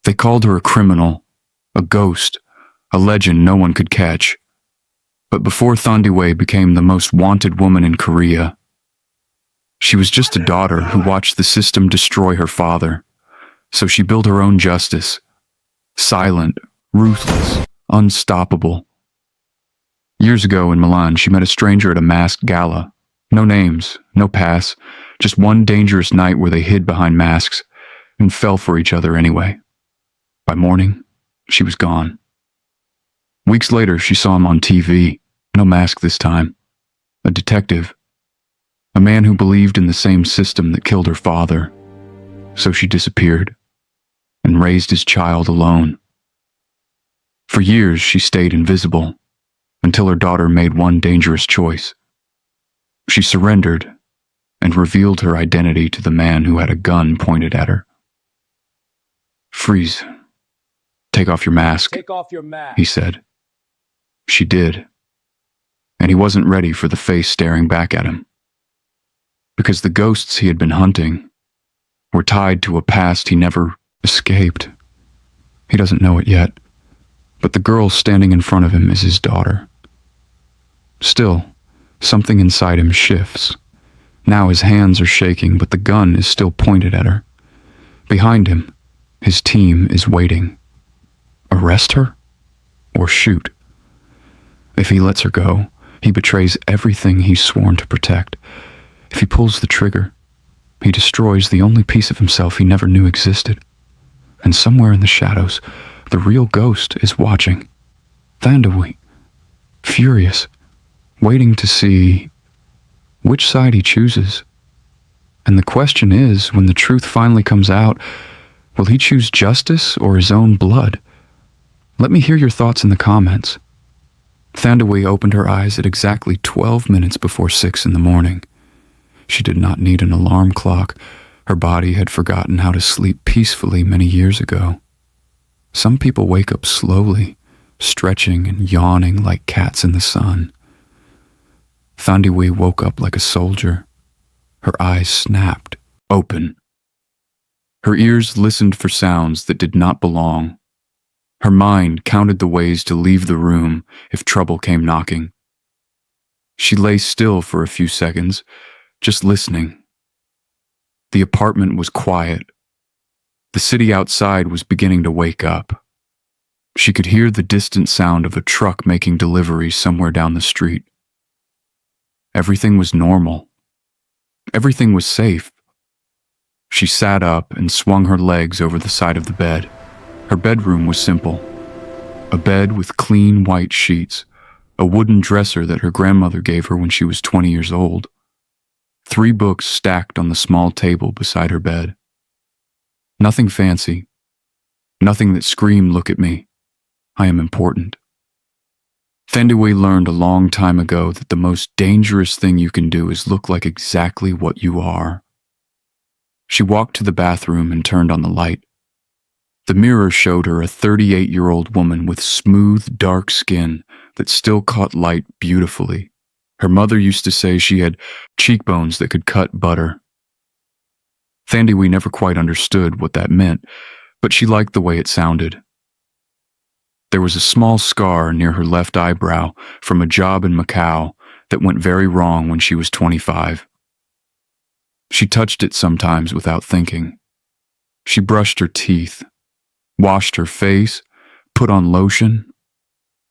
They called her a criminal, a ghost, a legend no one could catch. But before Thandiwe became the most wanted woman in Korea, she was just a daughter who watched the system destroy her father. So she built her own justice. Silent, ruthless, unstoppable. Years ago in Milan, she met a stranger at a masked gala. No names, no pass, just one dangerous night where they hid behind masks and fell for each other anyway. By morning, she was gone. Weeks later, she saw him on TV. No mask this time. A detective. A man who believed in the same system that killed her father. So she disappeared and raised his child alone. For years, she stayed invisible until her daughter made one dangerous choice. She surrendered and revealed her identity to the man who had a gun pointed at her. "Freeze. Take off your mask," Take off your mask, he said. She did. And he wasn't ready for the face staring back at him. Because the ghosts he had been hunting were tied to a past he never escaped. He doesn't know it yet, but the girl standing in front of him is his daughter. Still, something inside him shifts. Now his hands are shaking, but the gun is still pointed at her. Behind him, his team is waiting. Arrest her? Or shoot? If he lets her go, he betrays everything he's sworn to protect. If he pulls the trigger, he destroys the only piece of himself he never knew existed. And somewhere in the shadows, the real ghost is watching. Thandiwe, furious, waiting to see which side he chooses. And the question is, when the truth finally comes out, will he choose justice or his own blood? Let me hear your thoughts in the comments. Thandiwe opened her eyes at exactly 12 minutes before 6 in the morning. She did not need an alarm clock. Her body had forgotten how to sleep peacefully many years ago. Some people wake up slowly, stretching and yawning like cats in the sun. Thandiwe woke up like a soldier. Her eyes snapped, open. Her ears listened for sounds that did not belong. Her mind counted the ways to leave the room if trouble came knocking. She lay still for a few seconds, just listening. The apartment was quiet. The city outside was beginning to wake up. She could hear the distant sound of a truck making deliveries somewhere down the street. Everything was normal. Everything was safe. She sat up and swung her legs over the side of the bed. Her bedroom was simple. A bed with clean white sheets, a wooden dresser that her grandmother gave her when she was 20 years old. 3 books stacked on the small table beside her bed. Nothing fancy. Nothing that screamed, "Look at me. I am important." Thandiwe learned a long time ago that the most dangerous thing you can do is look like exactly what you are. She walked to the bathroom and turned on the light. The mirror showed her a 38-year-old woman with smooth, dark skin that still caught light beautifully. Her mother used to say she had cheekbones that could cut butter. Thandiwe never quite understood what that meant, but she liked the way it sounded. There was a small scar near her left eyebrow from a job in Macau that went very wrong when she was 25. She touched it sometimes without thinking. She brushed her teeth, washed her face, put on lotion.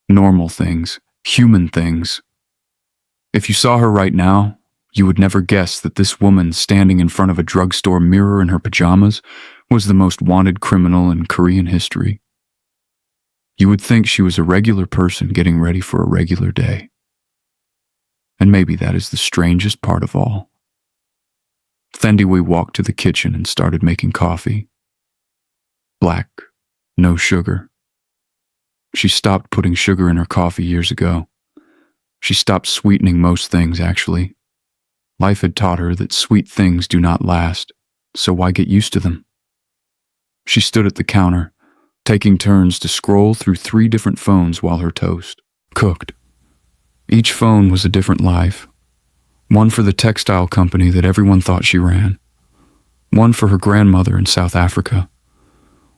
Normal things, human things. If you saw her right now, you would never guess that this woman standing in front of a drugstore mirror in her pajamas was the most wanted criminal in Korean history. You would think she was a regular person getting ready for a regular day. And maybe that is the strangest part of all. Thandiwe walked to the kitchen and started making coffee. Black, no sugar. She stopped putting sugar in her coffee years ago. She stopped sweetening most things, actually. Life had taught her that sweet things do not last, so why get used to them? She stood at the counter, taking turns to scroll through 3 different phones while her toast cooked. Each phone was a different life. One for the textile company that everyone thought she ran. One for her grandmother in South Africa.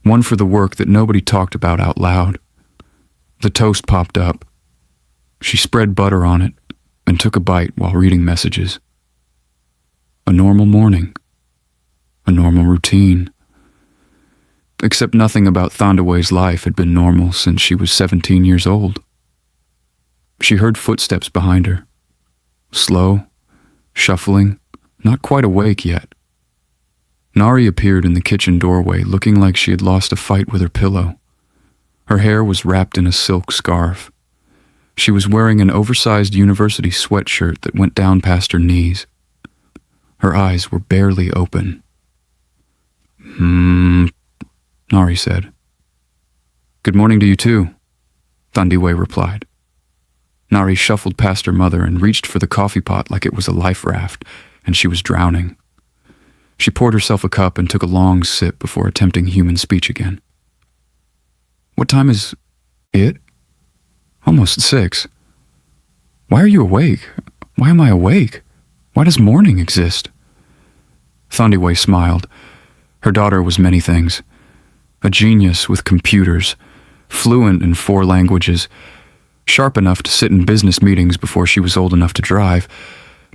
One for the work that nobody talked about out loud. The toast popped up. She spread butter on it and took a bite while reading messages. A normal morning. A normal routine. Except nothing about Thandiwe's life had been normal since she was 17 years old. She heard footsteps behind her. Slow, shuffling, not quite awake yet. Nari appeared in the kitchen doorway looking like she had lost a fight with her pillow. Her hair was wrapped in a silk scarf. She was wearing an oversized university sweatshirt that went down past her knees. Her eyes were barely open. Nari said. Good morning to you too, Thandiwe replied. Nari shuffled past her mother and reached for the coffee pot like it was a life raft, and she was drowning. She poured herself a cup and took a long sip before attempting human speech again. What time is it? Almost 6. Why are you awake? Why am I awake? Why does morning exist? Thandiwe smiled. Her daughter was many things. A genius with computers, fluent in 4 languages, sharp enough to sit in business meetings before she was old enough to drive,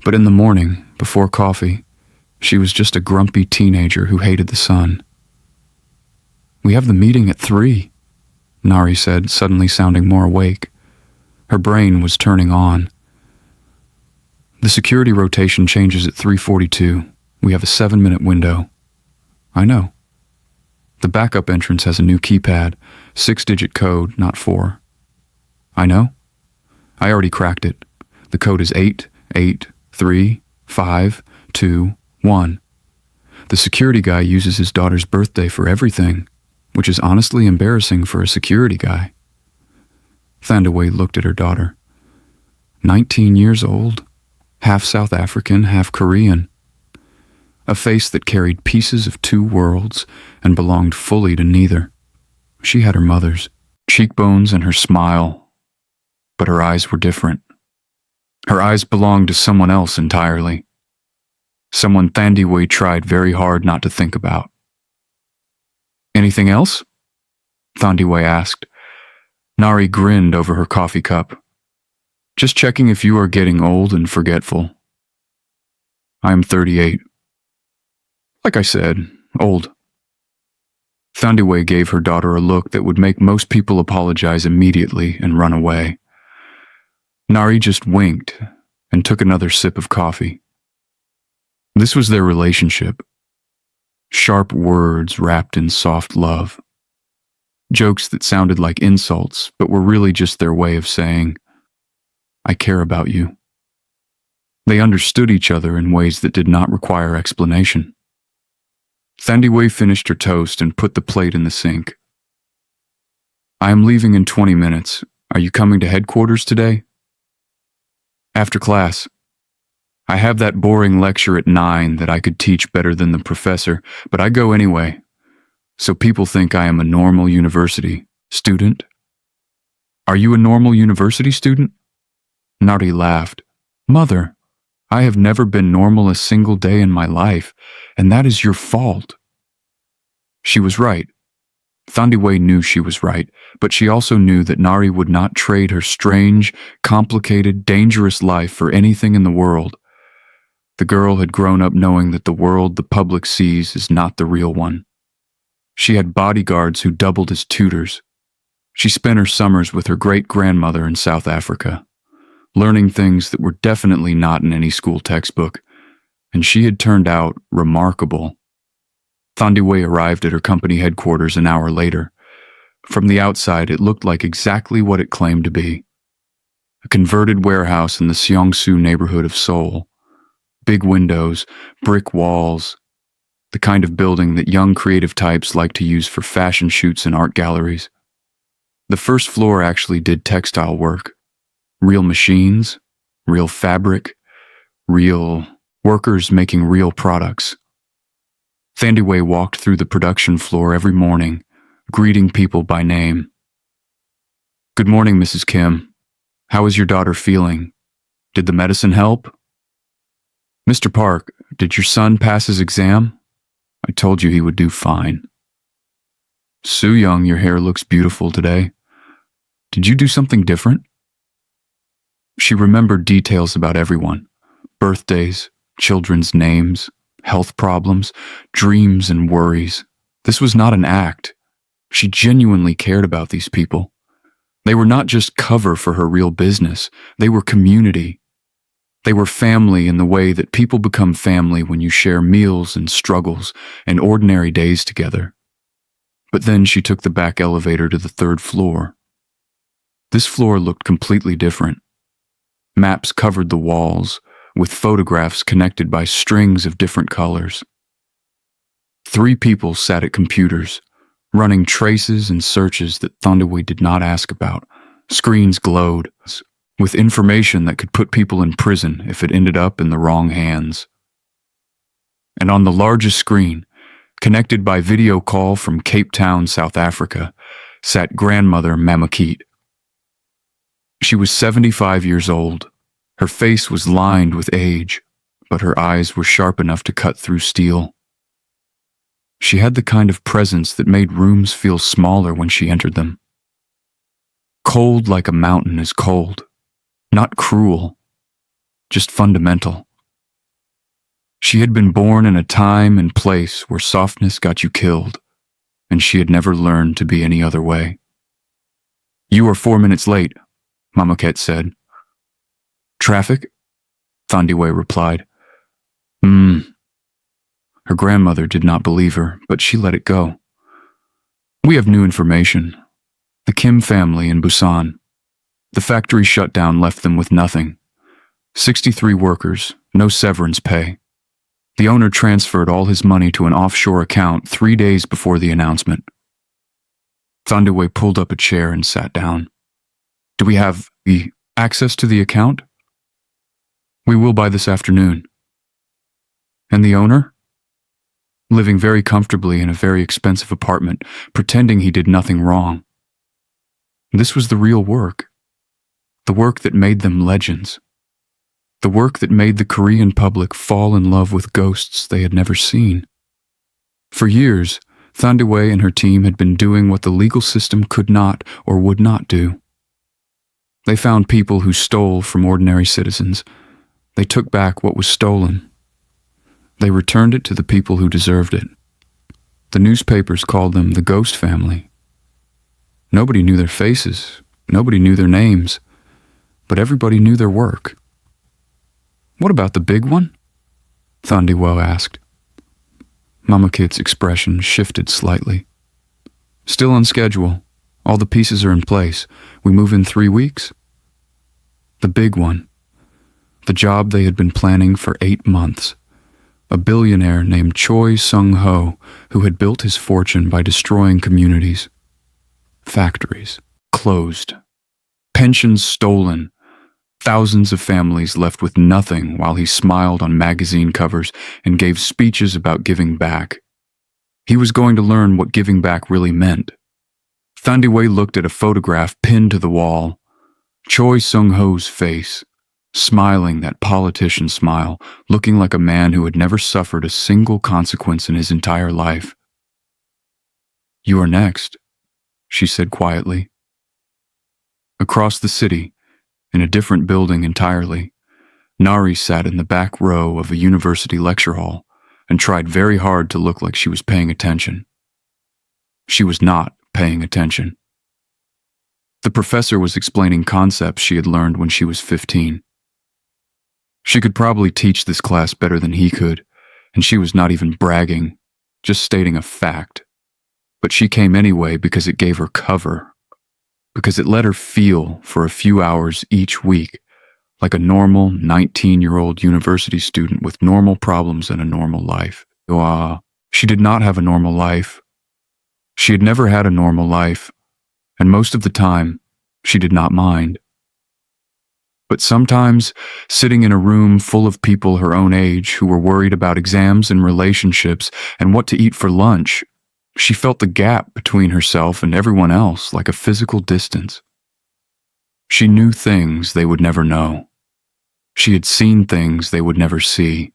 but in the morning, before coffee, she was just a grumpy teenager who hated the sun. We have the meeting at 3, Nari said, suddenly sounding more awake. Her brain was turning on. The security rotation changes at 3:42. We have a 7-minute window. I know. The backup entrance has a new keypad, 6-digit code, not 4. I know. I already cracked it. The code is 883521. The security guy uses his daughter's birthday for everything, which is honestly embarrassing for a security guy. Thandiwe looked at her daughter. 19 years old, half South African, half Korean. A face that carried pieces of 2 worlds and belonged fully to neither. She had her mother's cheekbones and her smile, but her eyes were different. Her eyes belonged to someone else entirely. Someone Thandiwe tried very hard not to think about. Anything else? Thandiwe asked. Nari grinned over her coffee cup. Just checking if you are getting old and forgetful. I am 38. Like I said, old. Thandiwe gave her daughter a look that would make most people apologize immediately and run away. Nari just winked and took another sip of coffee. This was their relationship. Sharp words wrapped in soft love. Jokes that sounded like insults, but were really just their way of saying, I care about you. They understood each other in ways that did not require explanation. Thandiwe finished her toast and put the plate in the sink. I am leaving in 20 minutes. Are you coming to headquarters today? After class. I have that boring lecture at 9 that I could teach better than the professor, but I go anyway. So people think I am a normal university student. Are you a normal university student? Nari laughed. Mother, I have never been normal a single day in my life, and that is your fault. She was right. Thandiwe knew she was right, but she also knew that Nari would not trade her strange, complicated, dangerous life for anything in the world. The girl had grown up knowing that the world the public sees is not the real one. She had bodyguards who doubled as tutors. She spent her summers with her great-grandmother in South Africa, learning things that were definitely not in any school textbook, and she had turned out remarkable. Thandiwe arrived at her company headquarters an hour later. From the outside, it looked like exactly what it claimed to be. A converted warehouse in the Seongsu neighborhood of Seoul. Big windows, brick walls, the kind of building that young creative types like to use for fashion shoots and art galleries. The first floor actually did textile work. Real machines, real fabric, real workers making real products. Thandiwe walked through the production floor every morning, greeting people by name. Good morning, Mrs. Kim. How is your daughter feeling? Did the medicine help? Mr. Park, did your son pass his exam? I told you he would do fine. Soo-young, your hair looks beautiful today. Did you do something different? She remembered details about everyone. Birthdays, children's names, health problems, dreams and worries. This was not an act. She genuinely cared about these people. They were not just cover for her real business. They were community. They were family in the way that people become family when you share meals and struggles and ordinary days together. But then she took the back elevator to the 3rd floor. This floor looked completely different. Maps covered the walls, with photographs connected by strings of different colors. 3 people sat at computers, running traces and searches that Thandiwe did not ask about. Screens glowed, with information that could put people in prison if it ended up in the wrong hands. And on the largest screen, connected by video call from Cape Town, South Africa, sat grandmother Mamakit. She was 75 years old. Her face was lined with age, but her eyes were sharp enough to cut through steel. She had the kind of presence that made rooms feel smaller when she entered them. Cold like a mountain is cold, not cruel, just fundamental. She had been born in a time and place where softness got you killed, and she had never learned to be any other way. "You are 4 minutes late," Mamaket said. "Traffic?" Thandiwe replied. Her grandmother did not believe her, but she let it go. "We have new information. The Kim family in Busan. The factory shutdown left them with nothing. 63 workers, no severance pay. The owner transferred all his money to an offshore account 3 days before the announcement." Thandiwe pulled up a chair and sat down. "Do we have the access to the account?" "We will by this afternoon." "And the owner?" "Living very comfortably in a very expensive apartment, pretending he did nothing wrong." This was the real work. The work that made them legends. The work that made the Korean public fall in love with ghosts they had never seen. For years, Thandiwe and her team had been doing what the legal system could not or would not do. They found people who stole from ordinary citizens. They took back what was stolen. They returned it to the people who deserved it. The newspapers called them the Ghost Family. Nobody knew their faces, nobody knew their names, but everybody knew their work. "What about the big one?" Thandiwe asked. Mamakit's expression shifted slightly. "Still on schedule. All the pieces are in place. We move in 3 weeks." The big one. The job they had been planning for 8 months. A billionaire named Choi Sung-ho, who had built his fortune by destroying communities. Factories closed. Pensions stolen. Thousands of families left with nothing while he smiled on magazine covers and gave speeches about giving back. He was going to learn what giving back really meant. Thandiwe looked at a photograph pinned to the wall. Choi Sung-ho's face, smiling that politician smile, looking like a man who had never suffered a single consequence in his entire life. "You are next," she said quietly. Across the city, in a different building entirely, Nari sat in the back row of a university lecture hall and tried very hard to look like she was paying attention. She was not paying attention. The professor was explaining concepts she had learned when she was 15. She could probably teach this class better than he could, and she was not even bragging, just stating a fact. But she came anyway because it gave her cover, because it let her feel for a few hours each week like a normal 19-year-old university student with normal problems and a normal life. She did not have a normal life. She had never had a normal life, and most of the time, she did not mind. But sometimes, sitting in a room full of people her own age who were worried about exams and relationships and what to eat for lunch, she felt the gap between herself and everyone else like a physical distance. She knew things they would never know. She had seen things they would never see.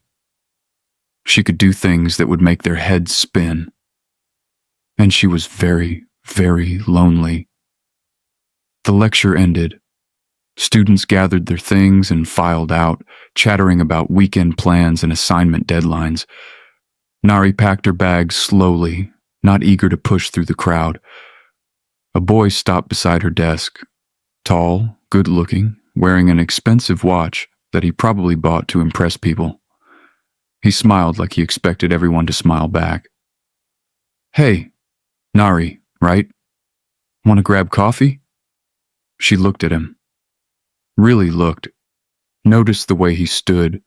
She could do things that would make their heads spin. and she was very, very lonely. The lecture ended. Students gathered their things and filed out, chattering about weekend plans and assignment deadlines. Nari packed her bags slowly, not eager to push through the crowd. A boy stopped beside her desk, tall, good-looking, wearing an expensive watch that he probably bought to impress people. He smiled like he expected everyone to smile back. "Hey, Nari, right? Want to grab coffee?" She looked at him. Really looked. Noticed the way he stood,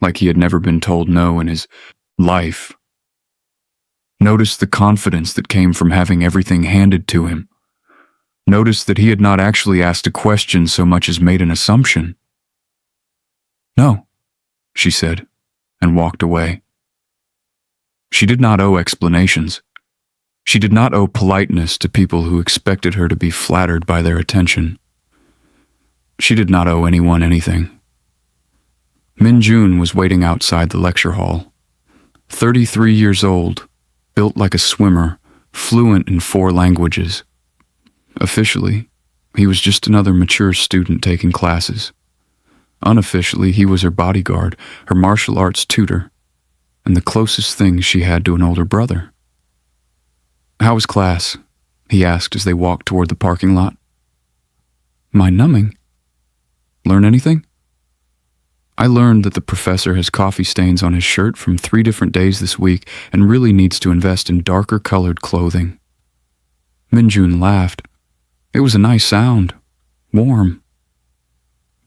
like he had never been told no in his life. Noticed the confidence that came from having everything handed to him. Noticed that he had not actually asked a question so much as made an assumption. "No," she said, and walked away. She did not owe explanations. She did not owe politeness to people who expected her to be flattered by their attention. She did not owe anyone anything. Min-jun was waiting outside the lecture hall. 33 years old, built like a swimmer, fluent in 4 languages. Officially, he was just another mature student taking classes. Unofficially, he was her bodyguard, her martial arts tutor, and the closest thing she had to an older brother. "How was class?" he asked as they walked toward the parking lot. "Mind numbing. Learn anything?" "I learned that the professor has coffee stains on his shirt from 3 different days this week and really needs to invest in darker colored clothing." Min-jun laughed. It was a nice sound. Warm.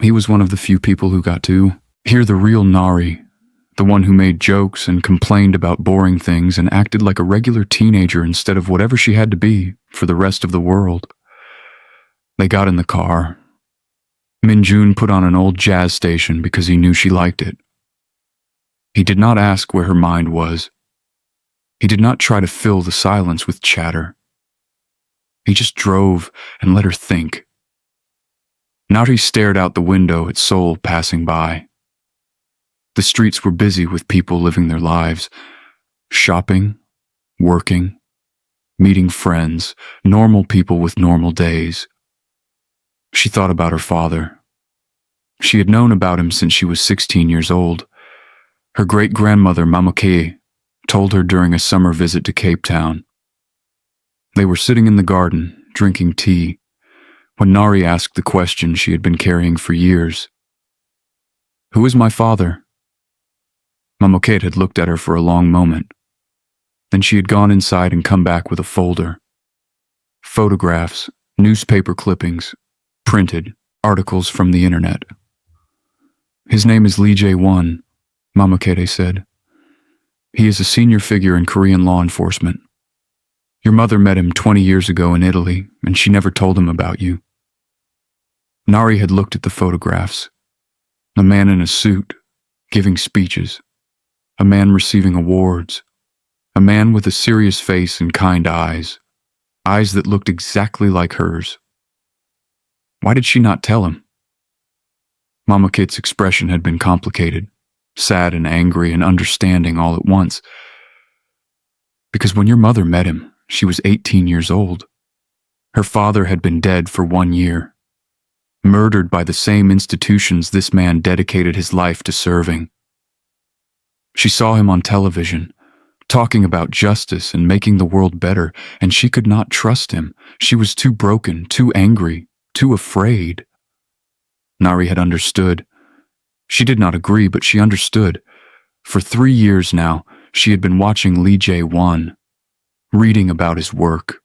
He was one of the few people who got to hear the real Nari, the one who made jokes and complained about boring things and acted like a regular teenager instead of whatever she had to be for the rest of the world. They got in the car. Min-jun put on an old jazz station because he knew she liked it. He did not ask where her mind was. He did not try to fill the silence with chatter. He just drove and let her think. Nari stared out the window at Seoul passing by. The streets were busy with people living their lives, shopping, working, meeting friends, normal people with normal days. She thought about her father. She had known about him since she was 16 years old. Her great-grandmother, Mamoke, told her during a summer visit to Cape Town. They were sitting in the garden, drinking tea, when Nari asked the question she had been carrying for years. "Who is my father?" Mamoke had looked at her for a long moment. Then she had gone inside and come back with a folder. Photographs, newspaper clippings, printed, articles from the internet. "His name is Lee Jae-won," Mamoke said. "He is a senior figure in Korean law enforcement. Your mother met him 20 years ago in Italy, and she never told him about you." Nari had looked at the photographs. A man in a suit, giving speeches. A man receiving awards. A man with a serious face and kind eyes. Eyes that looked exactly like hers. Why did she not tell him? Mama Kit's expression had been complicated, sad and angry and understanding all at once. Because when your mother met him, she was 18 years old. Her father had been dead for 1 year, murdered by the same institutions this man dedicated his life to serving. She saw him on television, talking about justice and making the world better, and she could not trust him. She was too broken, too angry, too afraid. Nari had understood. She did not agree, but she understood. For 3 years now, she had been watching Lee Jae-won, reading about his work,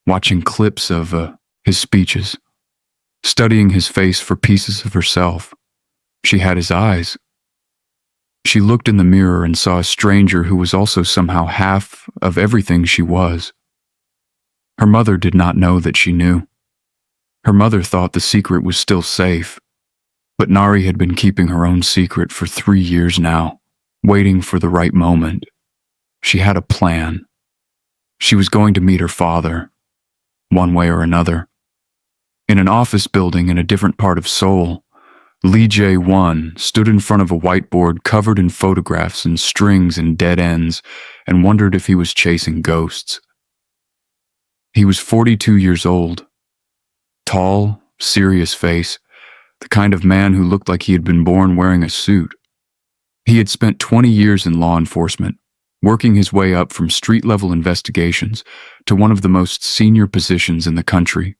watching clips of his speeches, studying his face for pieces of herself. She had his eyes. She looked in the mirror and saw a stranger who was also somehow half of everything she was. Her mother did not know that she knew. Her mother thought the secret was still safe, but Nari had been keeping her own secret for 3 years now, waiting for the right moment. She had a plan. She was going to meet her father, one way or another. In an office building in a different part of Seoul, Lee Jae-won stood in front of a whiteboard covered in photographs and strings and dead ends and wondered if he was chasing ghosts. He was 42 years old, tall, serious face, the kind of man who looked like he had been born wearing a suit. He had spent 20 years in law enforcement, working his way up from street-level investigations to one of the most senior positions in the country.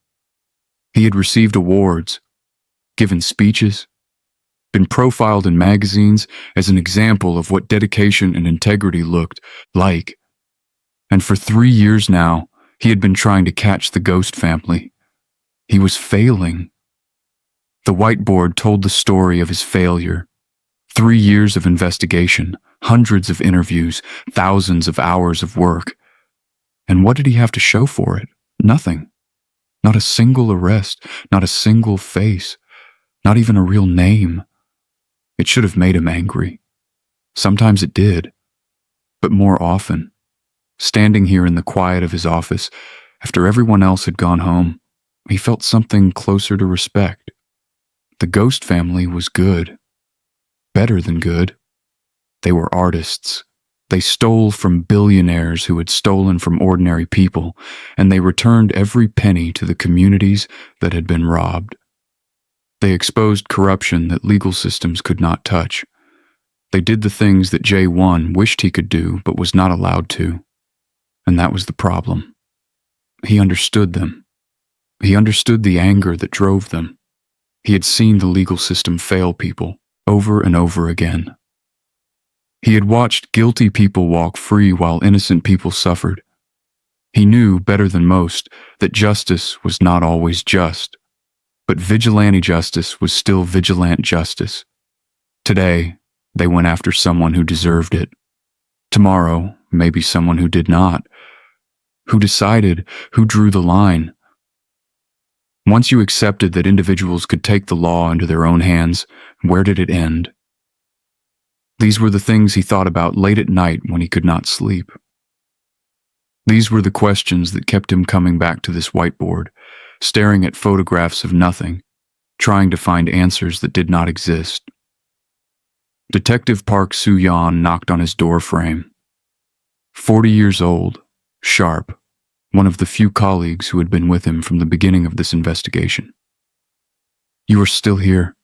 He had received awards, given speeches, been profiled in magazines as an example of what dedication and integrity looked like. And for 3 years now, he had been trying to catch the ghost family. He was failing. The whiteboard told the story of his failure. 3 years of investigation, hundreds of interviews, thousands of hours of work. And what did he have to show for it? Nothing. Not a single arrest, not a single face, not even a real name. It should have made him angry. Sometimes it did. But more often, standing here in the quiet of his office, after everyone else had gone home, he felt something closer to respect. The ghost family was good. Better than good. They were artists. They stole from billionaires who had stolen from ordinary people, and they returned every penny to the communities that had been robbed. They exposed corruption that legal systems could not touch. They did the things that Jae-won wished he could do but was not allowed to. And that was the problem. He understood them. He understood the anger that drove them. He had seen the legal system fail people over and over again. He had watched guilty people walk free while innocent people suffered. He knew better than most that justice was not always just, but vigilante justice was still vigilant justice. Today, they went after someone who deserved it. Tomorrow, maybe someone who did not. Who decided? Who drew the line? Once you accepted that individuals could take the law into their own hands, where did it end? These were the things he thought about late at night when he could not sleep. These were the questions that kept him coming back to this whiteboard, staring at photographs of nothing, trying to find answers that did not exist. Detective Park Soo-yeon knocked on his door frame. 40 years old, sharp, one of the few colleagues who had been with him from the beginning of this investigation. "You are still here,"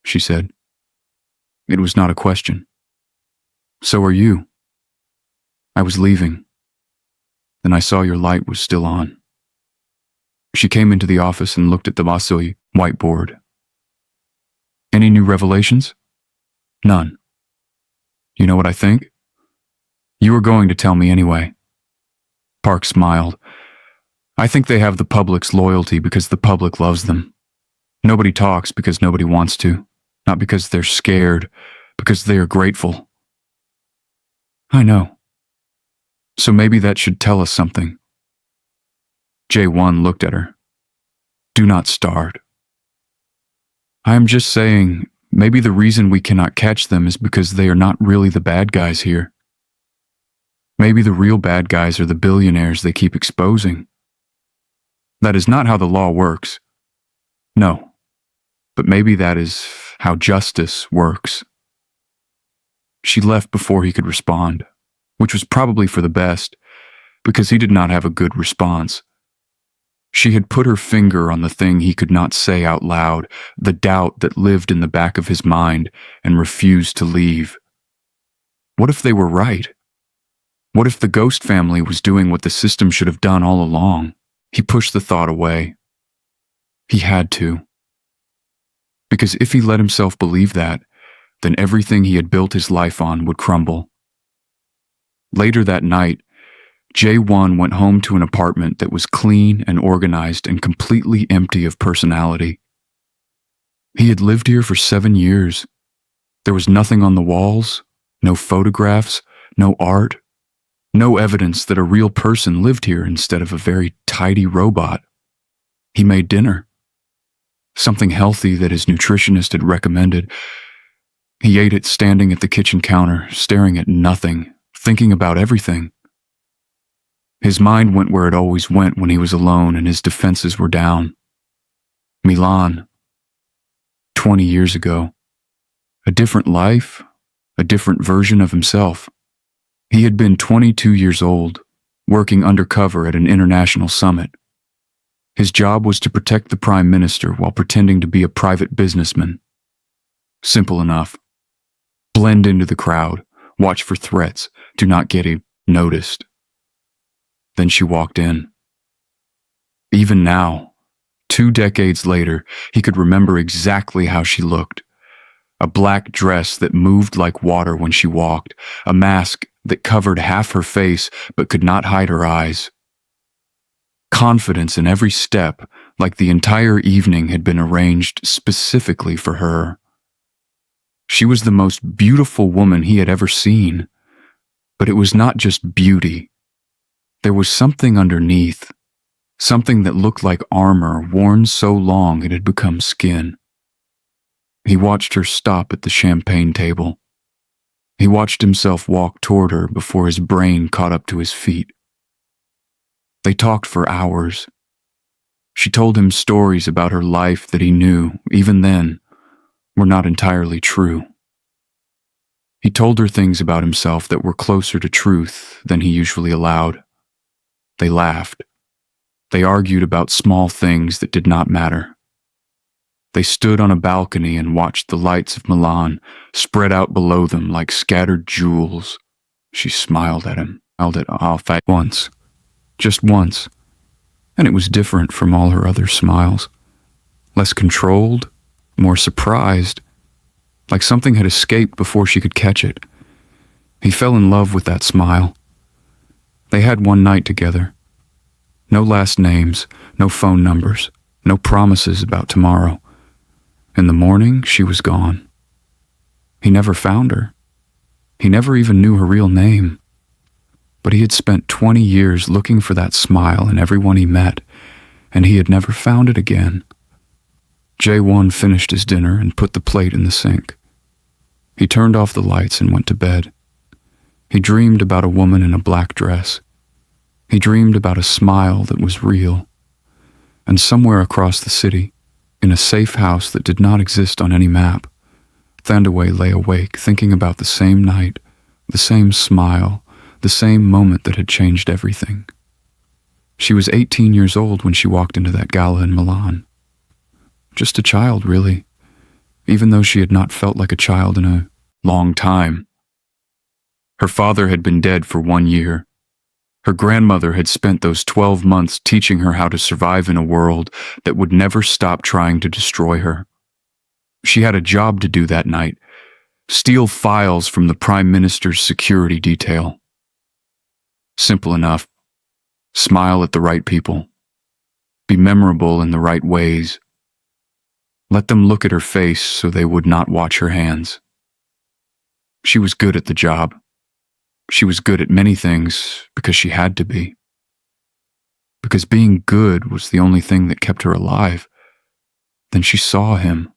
she said. It was not a question. "So are you." "I was leaving. Then I saw your light was still on." She came into the office and looked at the Masui whiteboard. "Any new revelations?" "None." "You know what I think?" "You were going to tell me anyway." Park smiled. "I think they have the public's loyalty because the public loves them. Nobody talks because nobody wants to, not because they're scared, because they are grateful." "I know. So maybe that should tell us something." Jae-won looked at her. "Do not start. I am just saying, maybe the reason we cannot catch them is because they are not really the bad guys here. Maybe the real bad guys are the billionaires they keep exposing. That is not how the law works. No. But maybe that is how justice works." She left before he could respond, which was probably for the best, because he did not have a good response. She had put her finger on the thing he could not say out loud, the doubt that lived in the back of his mind and refused to leave. What if they were right? What if the ghost family was doing what the system should have done all along? He pushed the thought away. He had to. Because if he let himself believe that, then everything he had built his life on would crumble. Later that night, Jae-won went home to an apartment that was clean and organized and completely empty of personality. He had lived here for 7 years. There was nothing on the walls, no photographs, no art, no evidence that a real person lived here instead of a very tidy robot. He made dinner. Something healthy that his nutritionist had recommended. He ate it standing at the kitchen counter, staring at nothing, thinking about everything. His mind went where it always went when he was alone and his defenses were down. Milan. 20 years ago. A different life, a different version of himself. He had been 22 years old, working undercover at an international summit. His job was to protect the Prime Minister while pretending to be a private businessman. Simple enough. Blend into the crowd, watch for threats, do not get noticed. Then she walked in. Even now, 2 decades later, he could remember exactly how she looked. A black dress that moved like water when she walked, a mask that covered half her face but could not hide her eyes. Confidence in every step, like the entire evening had been arranged specifically for her. She was the most beautiful woman he had ever seen. But it was not just beauty. There was something underneath, something that looked like armor worn so long it had become skin. He watched her stop at the champagne table. He watched himself walk toward her before his brain caught up to his feet. They talked for hours. She told him stories about her life that he knew, even then, were not entirely true. He told her things about himself that were closer to truth than he usually allowed. They laughed. They argued about small things that did not matter. They stood on a balcony and watched the lights of Milan spread out below them like scattered jewels. She smiled at him, smiled at Alfat once. Just once. And it was different from all her other smiles. Less controlled, more surprised, like something had escaped before she could catch it. He fell in love with that smile. They had one night together. No last names, no phone numbers, no promises about tomorrow. In the morning, she was gone. He never found her. He never even knew her real name. But he had spent 20 years looking for that smile in everyone he met, and he had never found it again. Jae-won finished his dinner and put the plate in the sink. He turned off the lights and went to bed. He dreamed about a woman in a black dress. He dreamed about a smile that was real. And somewhere across the city, in a safe house that did not exist on any map, Thandiwe lay awake thinking about the same night, the same smile, the same moment that had changed everything. She was 18 years old when she walked into that gala in Milan. Just a child, really, even though she had not felt like a child in a long time. Her father had been dead for 1 year. Her grandmother had spent those 12 months teaching her how to survive in a world that would never stop trying to destroy her. She had a job to do that night, steal files from the Prime Minister's security detail. Simple enough. Smile at the right people. Be memorable in the right ways. Let them look at her face so they would not watch her hands. She was good at the job. She was good at many things because she had to be. Because being good was the only thing that kept her alive. Then she saw him.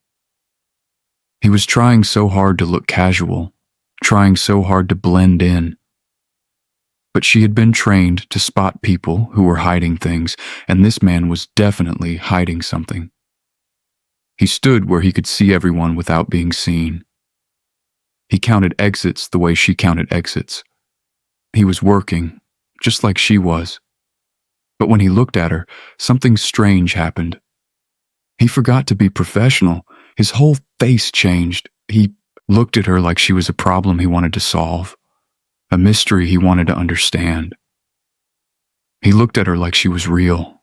He was trying so hard to look casual, trying so hard to blend in. But she had been trained to spot people who were hiding things, and this man was definitely hiding something. He stood where he could see everyone without being seen. He counted exits the way she counted exits. He was working, just like she was. But when he looked at her, something strange happened. He forgot to be professional. His whole face changed. He looked at her like she was a problem he wanted to solve, a mystery he wanted to understand. He looked at her like she was real.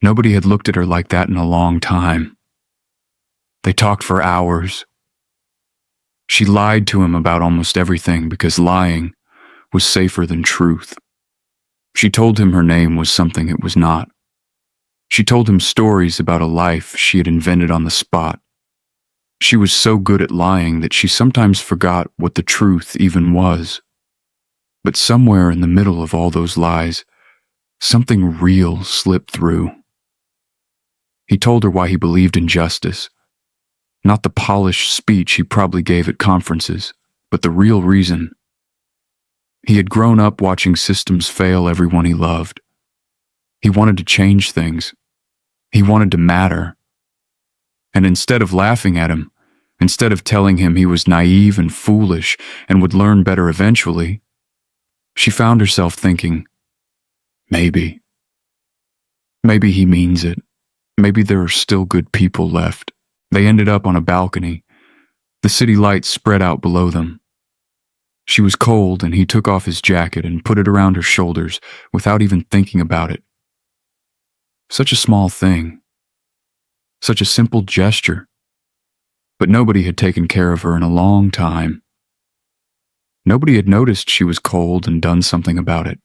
Nobody had looked at her like that in a long time. They talked for hours. She lied to him about almost everything because lying was safer than truth. She told him her name was something it was not. She told him stories about a life she had invented on the spot. She was so good at lying that she sometimes forgot what the truth even was. But somewhere in the middle of all those lies, something real slipped through. He told her why he believed in justice. Not the polished speech he probably gave at conferences, but the real reason. He had grown up watching systems fail everyone he loved. He wanted to change things. He wanted to matter. And instead of laughing at him, instead of telling him he was naive and foolish and would learn better eventually, She found herself thinking, maybe he means it. Maybe there are still good people left. They ended up on a balcony. The city lights spread out below them. She was cold, and he took off his jacket and put it around her shoulders without even thinking about it. Such a small thing. Such a simple gesture. But nobody had taken care of her in a long time. Nobody had noticed she was cold and done something about it.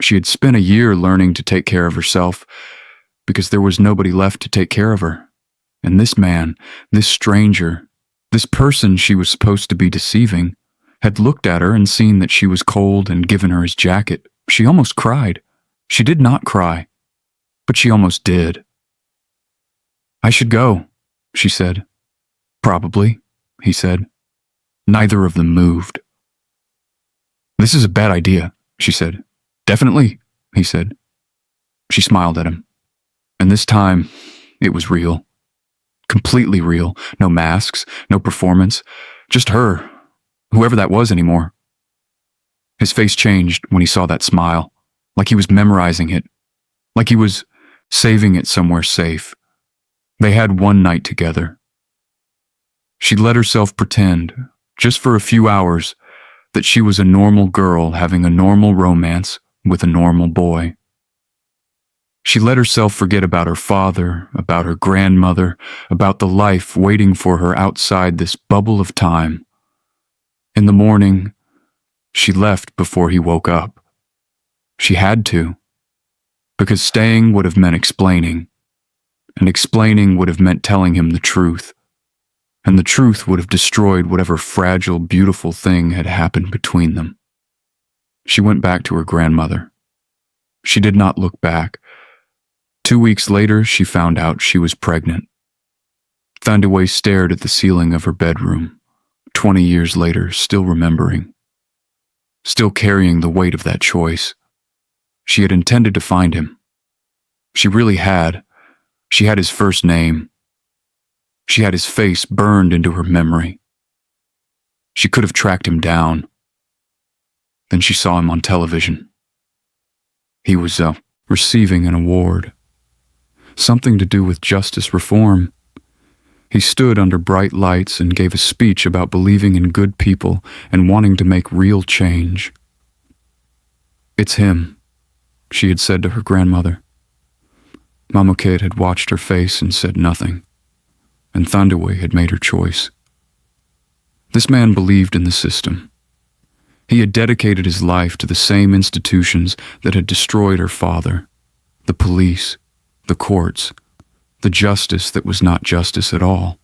She had spent a year learning to take care of herself because there was nobody left to take care of her. And this man, this stranger, this person she was supposed to be deceiving, had looked at her and seen that she was cold and given her his jacket. She almost cried. She did not cry, but she almost did. "I should go," she said. "Probably," he said. Neither of them moved. "This is a bad idea," she said. "Definitely," he said. She smiled at him. And this time, it was real. Completely real. No masks, no performance. Just her. Whoever that was anymore. His face changed when he saw that smile. Like he was memorizing it. Like he was saving it somewhere safe. They had one night together. She let herself pretend, just for a few hours, that she was a normal girl having a normal romance with a normal boy. She let herself forget about her father, about her grandmother, about the life waiting for her outside this bubble of time. In the morning, she left before he woke up. She had to, because staying would have meant explaining, and explaining would have meant telling him the truth, and the truth would have destroyed whatever fragile, beautiful thing had happened between them. She went back to her grandmother. She did not look back. 2 weeks later, she found out she was pregnant. Thandiwe stared at the ceiling of her bedroom, 20 years later, still remembering. Still carrying the weight of that choice. She had intended to find him. She really had. She had his first name. She had his face burned into her memory. She could have tracked him down. Then she saw him on television. He was receiving an award. Something to do with justice reform. He stood under bright lights and gave a speech about believing in good people and wanting to make real change. "It's him," she had said to her grandmother. Mamukid had watched her face and said nothing, and Thandiwe had made her choice. This man believed in the system. He had dedicated his life to the same institutions that had destroyed her father, the police, the courts, the justice that was not justice at all.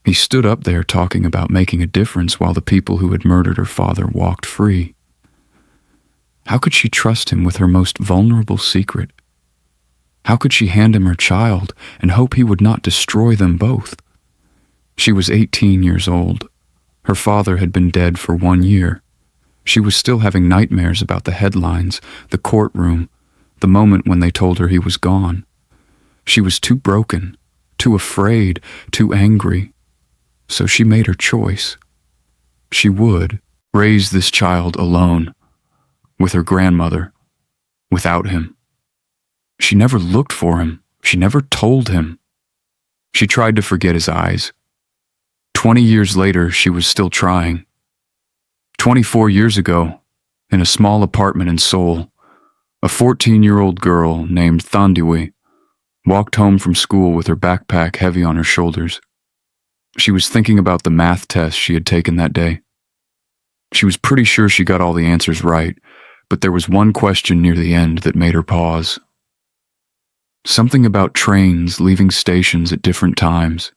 He stood up there talking about making a difference while the people who had murdered her father walked free. How could she trust him with her most vulnerable secret? How could she hand him her child and hope he would not destroy them both? She was 18 years old. Her father had been dead for 1 year. She was still having nightmares about the headlines, the courtroom, the moment when they told her he was gone. She was too broken, too afraid, too angry. So she made her choice. She would raise this child alone, with her grandmother, without him. She never looked for him. She never told him. She tried to forget his eyes. 20 years later, she was still trying. 24 years ago, in a small apartment in Seoul, a 14-year-old girl named Thandiwe walked home from school with her backpack heavy on her shoulders. She was thinking about the math test she had taken that day. She was pretty sure she got all the answers right, but there was one question near the end that made her pause. Something about trains leaving stations at different times.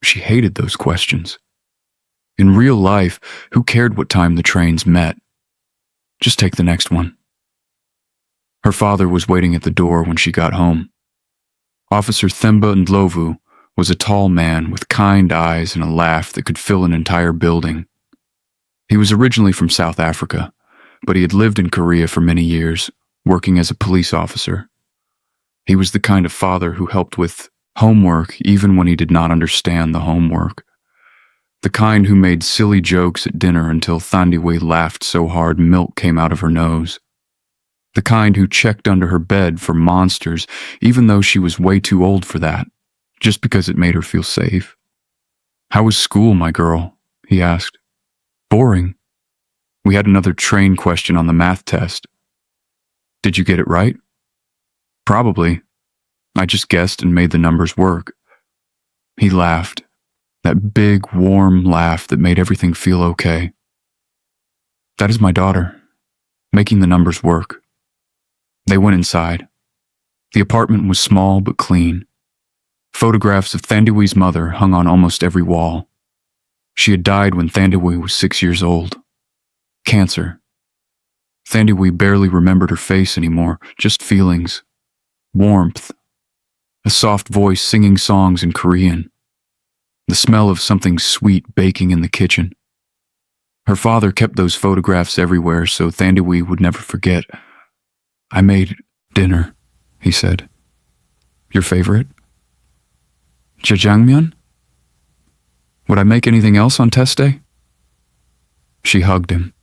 She hated those questions. In real life, who cared what time the trains met? Just take the next one. Her father was waiting at the door when she got home. Officer Themba Ndlovu was a tall man with kind eyes and a laugh that could fill an entire building. He was originally from South Africa, but he had lived in Korea for many years, working as a police officer. He was the kind of father who helped with homework even when he did not understand the homework. The kind who made silly jokes at dinner until Thandiwe laughed so hard milk came out of her nose. The kind who checked under her bed for monsters even though she was way too old for that, just because it made her feel safe. "How was school, my girl?" he asked. "Boring. We had another train question on the math test." "Did you get it right?" "Probably. I just guessed and made the numbers work." He laughed, that big, warm laugh that made everything feel okay. "That is my daughter, making the numbers work." They went inside. The apartment was small but clean. Photographs of Thandiwe's mother hung on almost every wall. She had died when Thandiwe was 6 years old. Cancer. Thandiwe barely remembered her face anymore, just feelings. Warmth. A soft voice singing songs in Korean. The smell of something sweet baking in the kitchen. Her father kept those photographs everywhere so Thandiwe would never forget. "I made dinner," he said. "Your favorite?" "Jjajangmyeon? Would I make anything else on test day?" She hugged him.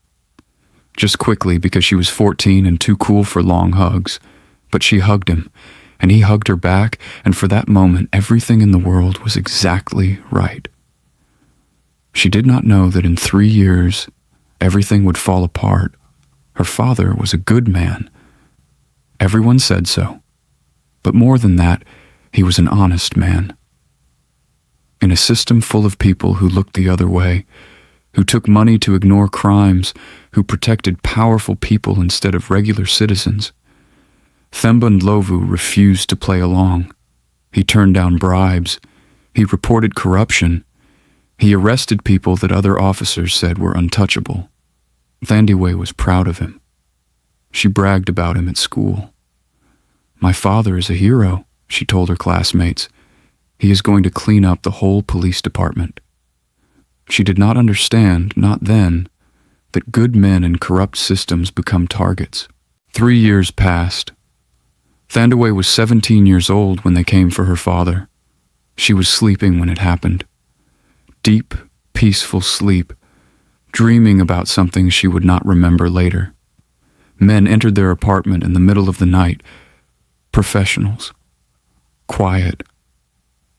Just quickly because she was 14 and too cool for long hugs. But she hugged him, and he hugged her back, and for that moment everything in the world was exactly right. She did not know that in 3 years everything would fall apart. Her father was a good man. Everyone said so. But more than that, he was an honest man. In a system full of people who looked the other way, who took money to ignore crimes, who protected powerful people instead of regular citizens, Themba Ndlovu refused to play along. He turned down bribes. He reported corruption. He arrested people that other officers said were untouchable. Thandiwe was proud of him. She bragged about him at school. "My father is a hero," she told her classmates. "He is going to clean up the whole police department." She did not understand, not then, that good men in corrupt systems become targets. 3 years passed. Thandiwe was 17 years old when they came for her father. She was sleeping when it happened. Deep, peaceful sleep, dreaming about something she would not remember later. Men entered their apartment in the middle of the night. Professionals. Quiet.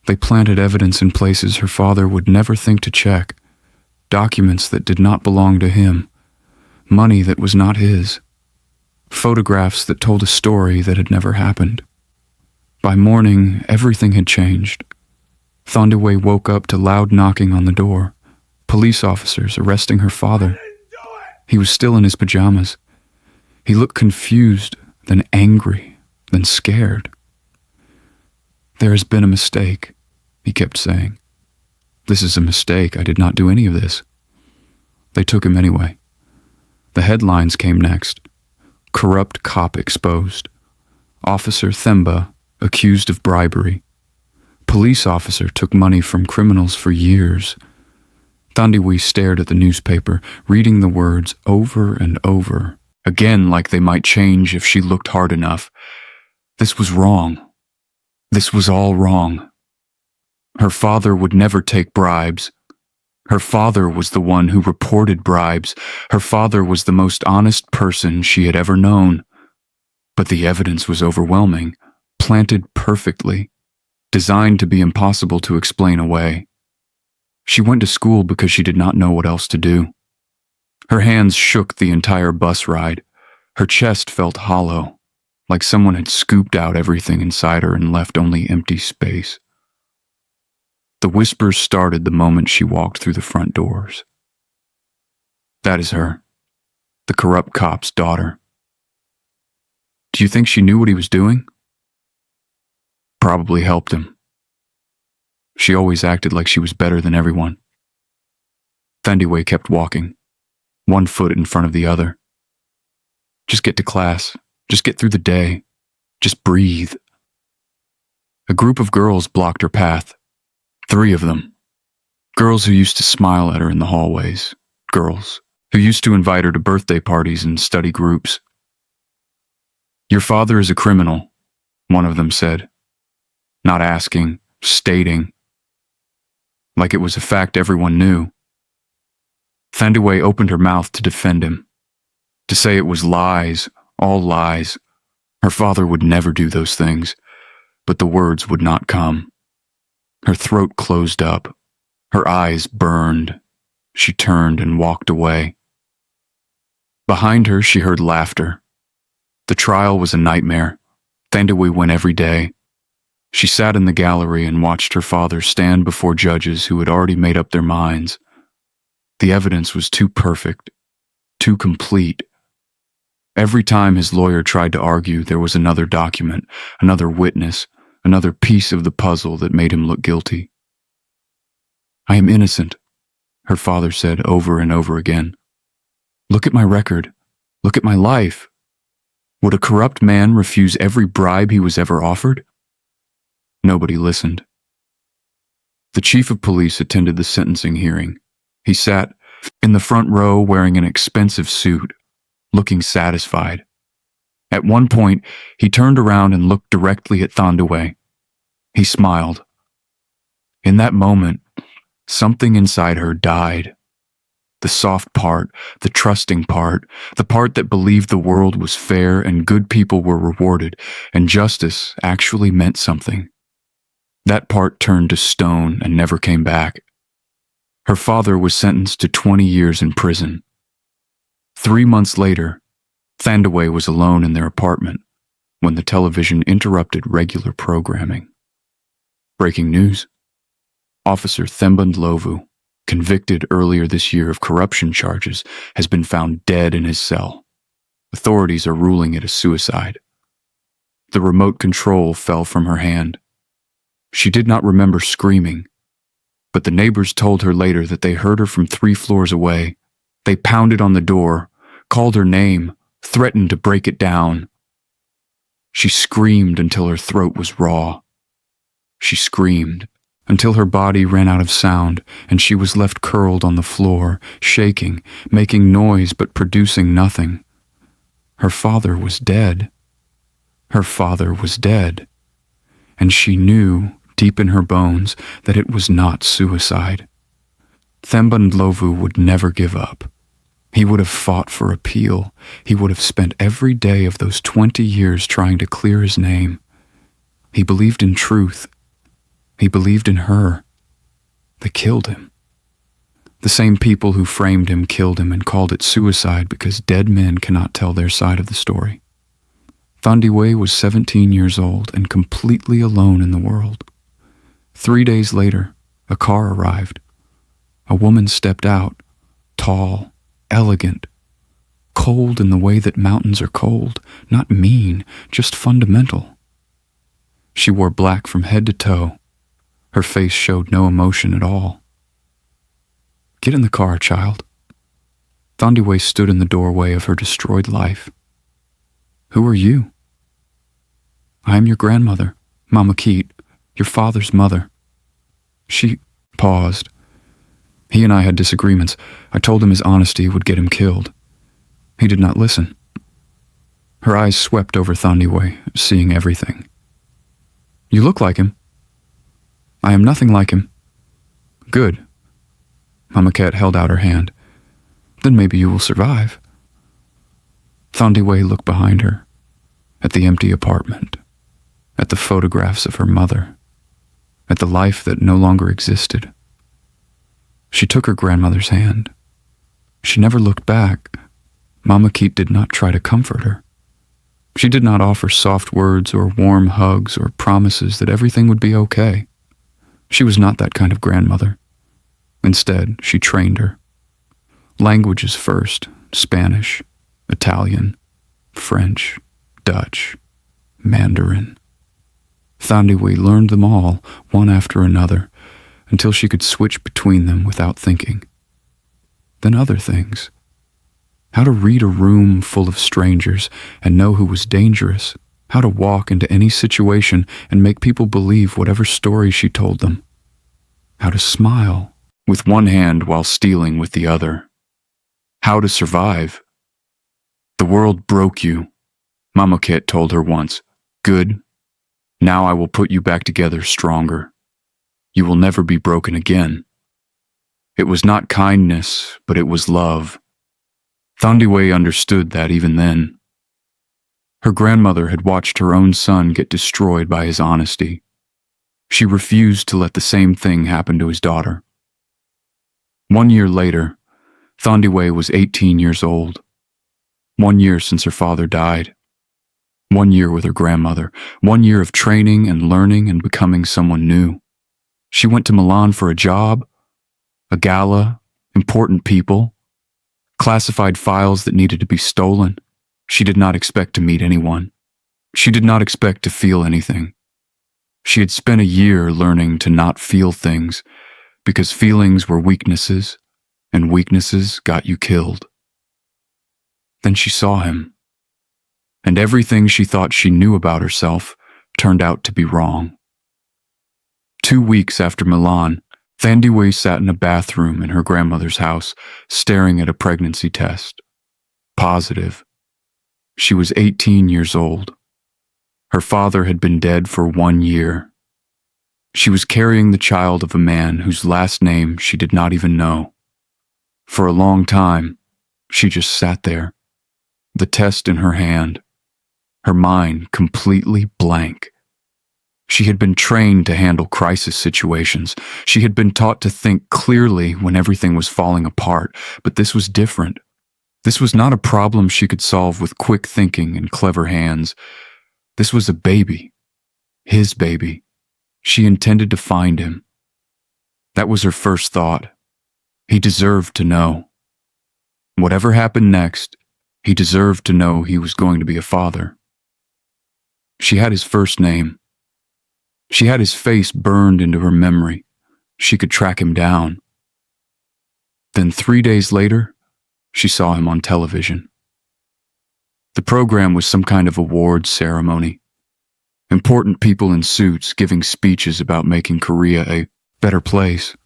They planted evidence in places her father would never think to check. Documents that did not belong to him. Money that was not his. Photographs that told a story that had never happened. By morning, everything had changed. Thandiwe woke up to loud knocking on the door. Police officers arresting her father. He was still in his pajamas. He looked confused, then angry, then scared. "There has been a mistake," he kept saying. "This is a mistake. I did not do any of this." They took him anyway. The headlines came next. Corrupt cop exposed. Officer Themba accused of bribery. Police officer took money from criminals for years. Thandiwe stared at the newspaper, reading the words over and over, again like they might change if she looked hard enough. This was wrong. This was all wrong. Her father would never take bribes. Her father was the one who reported bribes. Her father was the most honest person she had ever known. But the evidence was overwhelming, planted perfectly, designed to be impossible to explain away. She went to school because she did not know what else to do. Her hands shook the entire bus ride. Her chest felt hollow, like someone had scooped out everything inside her and left only empty space. The whispers started the moment she walked through the front doors. "That is her, the corrupt cop's daughter." "Do you think she knew what he was doing?" "Probably helped him. She always acted like she was better than everyone." Thandiwe kept walking, one foot in front of the other. Just get to class. Just get through the day. Just breathe. A group of girls blocked her path. 3 of them. Girls who used to smile at her in the hallways. Girls who used to invite her to birthday parties and study groups. "Your father is a criminal," one of them said. Not asking, stating. like it was a fact everyone knew. Thandiwe opened her mouth to defend him, to say it was lies, all lies. Her father would never do those things, but the words would not come. Her throat closed up. Her eyes burned. She turned and walked away. Behind her, she heard laughter. The trial was a nightmare. Thandiwe went every day. She sat in the gallery and watched her father stand before judges who had already made up their minds. The evidence was too perfect, too complete. Every time his lawyer tried to argue, there was another document, another witness, another piece of the puzzle that made him look guilty. "I am innocent," her father said over and over again. "Look at my record. Look at my life. Would a corrupt man refuse every bribe he was ever offered?" Nobody listened. The chief of police attended the sentencing hearing. He sat in the front row wearing an expensive suit, looking satisfied. At one point, he turned around and looked directly at Thandiwe. He smiled. In that moment, something inside her died. The soft part, the trusting part, the part that believed the world was fair and good people were rewarded and justice actually meant something. That part turned to stone and never came back. Her father was sentenced to 20 years in prison. 3 months later, Thandiwe was alone in their apartment when the television interrupted regular programming. Breaking news. Officer Thandiwe, convicted earlier this year of corruption charges, has been found dead in his cell. Authorities are ruling it a suicide. The remote control fell from her hand. She did not remember screaming, but the neighbors told her later that they heard her from 3 floors away. They pounded on the door, called her name, threatened to break it down. She screamed until her throat was raw. She screamed until her body ran out of sound and she was left curled on the floor, shaking, making noise but producing nothing. Her father was dead. Her father was dead. And she knew, deep in her bones, that it was not suicide. Thandiwe would never give up. He would have fought for appeal. He would have spent every day of those 20 years trying to clear his name. He believed in truth. He believed in her. They killed him. The same people who framed him killed him and called it suicide because dead men cannot tell their side of the story. Thandiwe was 17 years old and completely alone in the world. 3 days later, a car arrived. A woman stepped out, tall, elegant, cold in the way that mountains are cold, not mean, just fundamental. She wore black from head to toe. Her face showed no emotion at all. "Get in the car, child." Thandiwe stood in the doorway of her destroyed life. "Who are you?" "I am your grandmother, Mama Keat, your father's mother." She paused. He and I had disagreements. I told him his honesty would get him killed. He did not listen. Her eyes swept over Thandiwe, seeing everything. "You look like him." "I am nothing like him." "Good." Mama Cat held out her hand. "Then maybe you will survive." Thandiwe looked behind her, at the empty apartment, at the photographs of her mother, at the life that no longer existed. She took her grandmother's hand. She never looked back. Mama Keat did not try to comfort her. She did not offer soft words or warm hugs or promises that everything would be okay. She was not that kind of grandmother. Instead, she trained her. Languages first: Spanish, Italian, French, Dutch, Mandarin. Thandiwe learned them all, one after another, until she could switch between them without thinking. Then other things. How to read a room full of strangers and know who was dangerous. How to walk into any situation and make people believe whatever story she told them. How to smile with one hand while stealing with the other. How to survive. "The world broke you," Mama Cat told her once. "Good. Now I will put you back together stronger. You will never be broken again." It was not kindness, but it was love. Thandiwe understood that even then. Her grandmother had watched her own son get destroyed by his honesty. She refused to let the same thing happen to his daughter. 1 year later, Thandiwe was 18 years old. 1 year since her father died. 1 year with her grandmother. 1 year of training and learning and becoming someone new. She went to Milan for a job, a gala, important people, classified files that needed to be stolen. She did not expect to meet anyone. She did not expect to feel anything. She had spent a year learning to not feel things because feelings were weaknesses, and weaknesses got you killed. Then she saw him, and everything she thought she knew about herself turned out to be wrong. 2 weeks after Milan, Thandiwe sat in a bathroom in her grandmother's house, staring at a pregnancy test. Positive. She was 18 years old. Her father had been dead for 1 year. She was carrying the child of a man whose last name she did not even know. For a long time, she just sat there, the test in her hand, her mind completely blank. She had been trained to handle crisis situations. She had been taught to think clearly when everything was falling apart, but this was different. This was not a problem she could solve with quick thinking and clever hands. This was a baby. His baby. She intended to find him. That was her first thought. He deserved to know. Whatever happened next, he deserved to know he was going to be a father. She had his first name. She had his face burned into her memory. She could track him down. Then 3 days later, she saw him on television. The program was some kind of awards ceremony. Important people in suits giving speeches about making Korea a better place.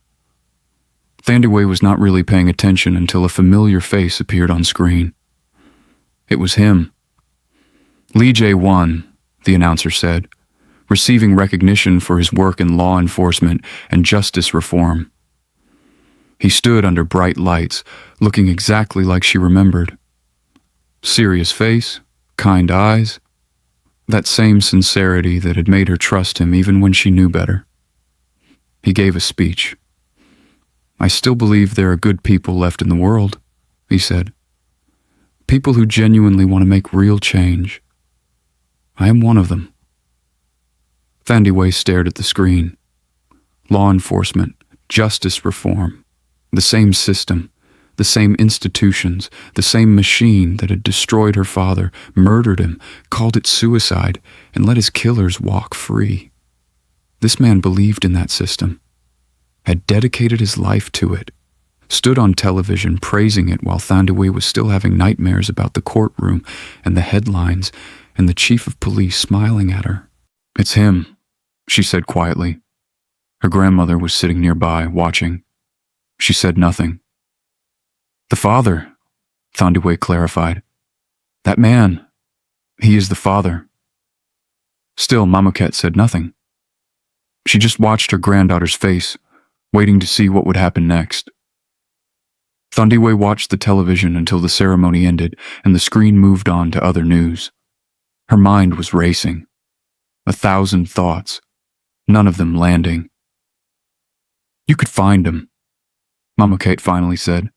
Thandiwe was not really paying attention until a familiar face appeared on screen. It was him. Lee Jae-won, the announcer said, receiving recognition for his work in law enforcement and justice reform. He stood under bright lights, looking exactly like she remembered. Serious face, kind eyes, that same sincerity that had made her trust him even when she knew better. He gave a speech. "I still believe there are good people left in the world," he said. "People who genuinely want to make real change. I am one of them." Thandiwe stared at the screen. Law enforcement, justice reform, the same system, the same institutions, the same machine that had destroyed her father, murdered him, called it suicide, and let his killers walk free. This man believed in that system, had dedicated his life to it, stood on television praising it while Thandiwe was still having nightmares about the courtroom and the headlines and the chief of police smiling at her. "It's him," she said quietly. Her grandmother was sitting nearby, watching. She said nothing. "The father," Thandiwe clarified. "That man, he is the father." Still, Mamoket said nothing. She just watched her granddaughter's face, waiting to see what would happen next. Thandiwe watched the television until the ceremony ended and the screen moved on to other news. Her mind was racing. 1,000 thoughts, none of them landing. "You could find him," Mamoket finally said.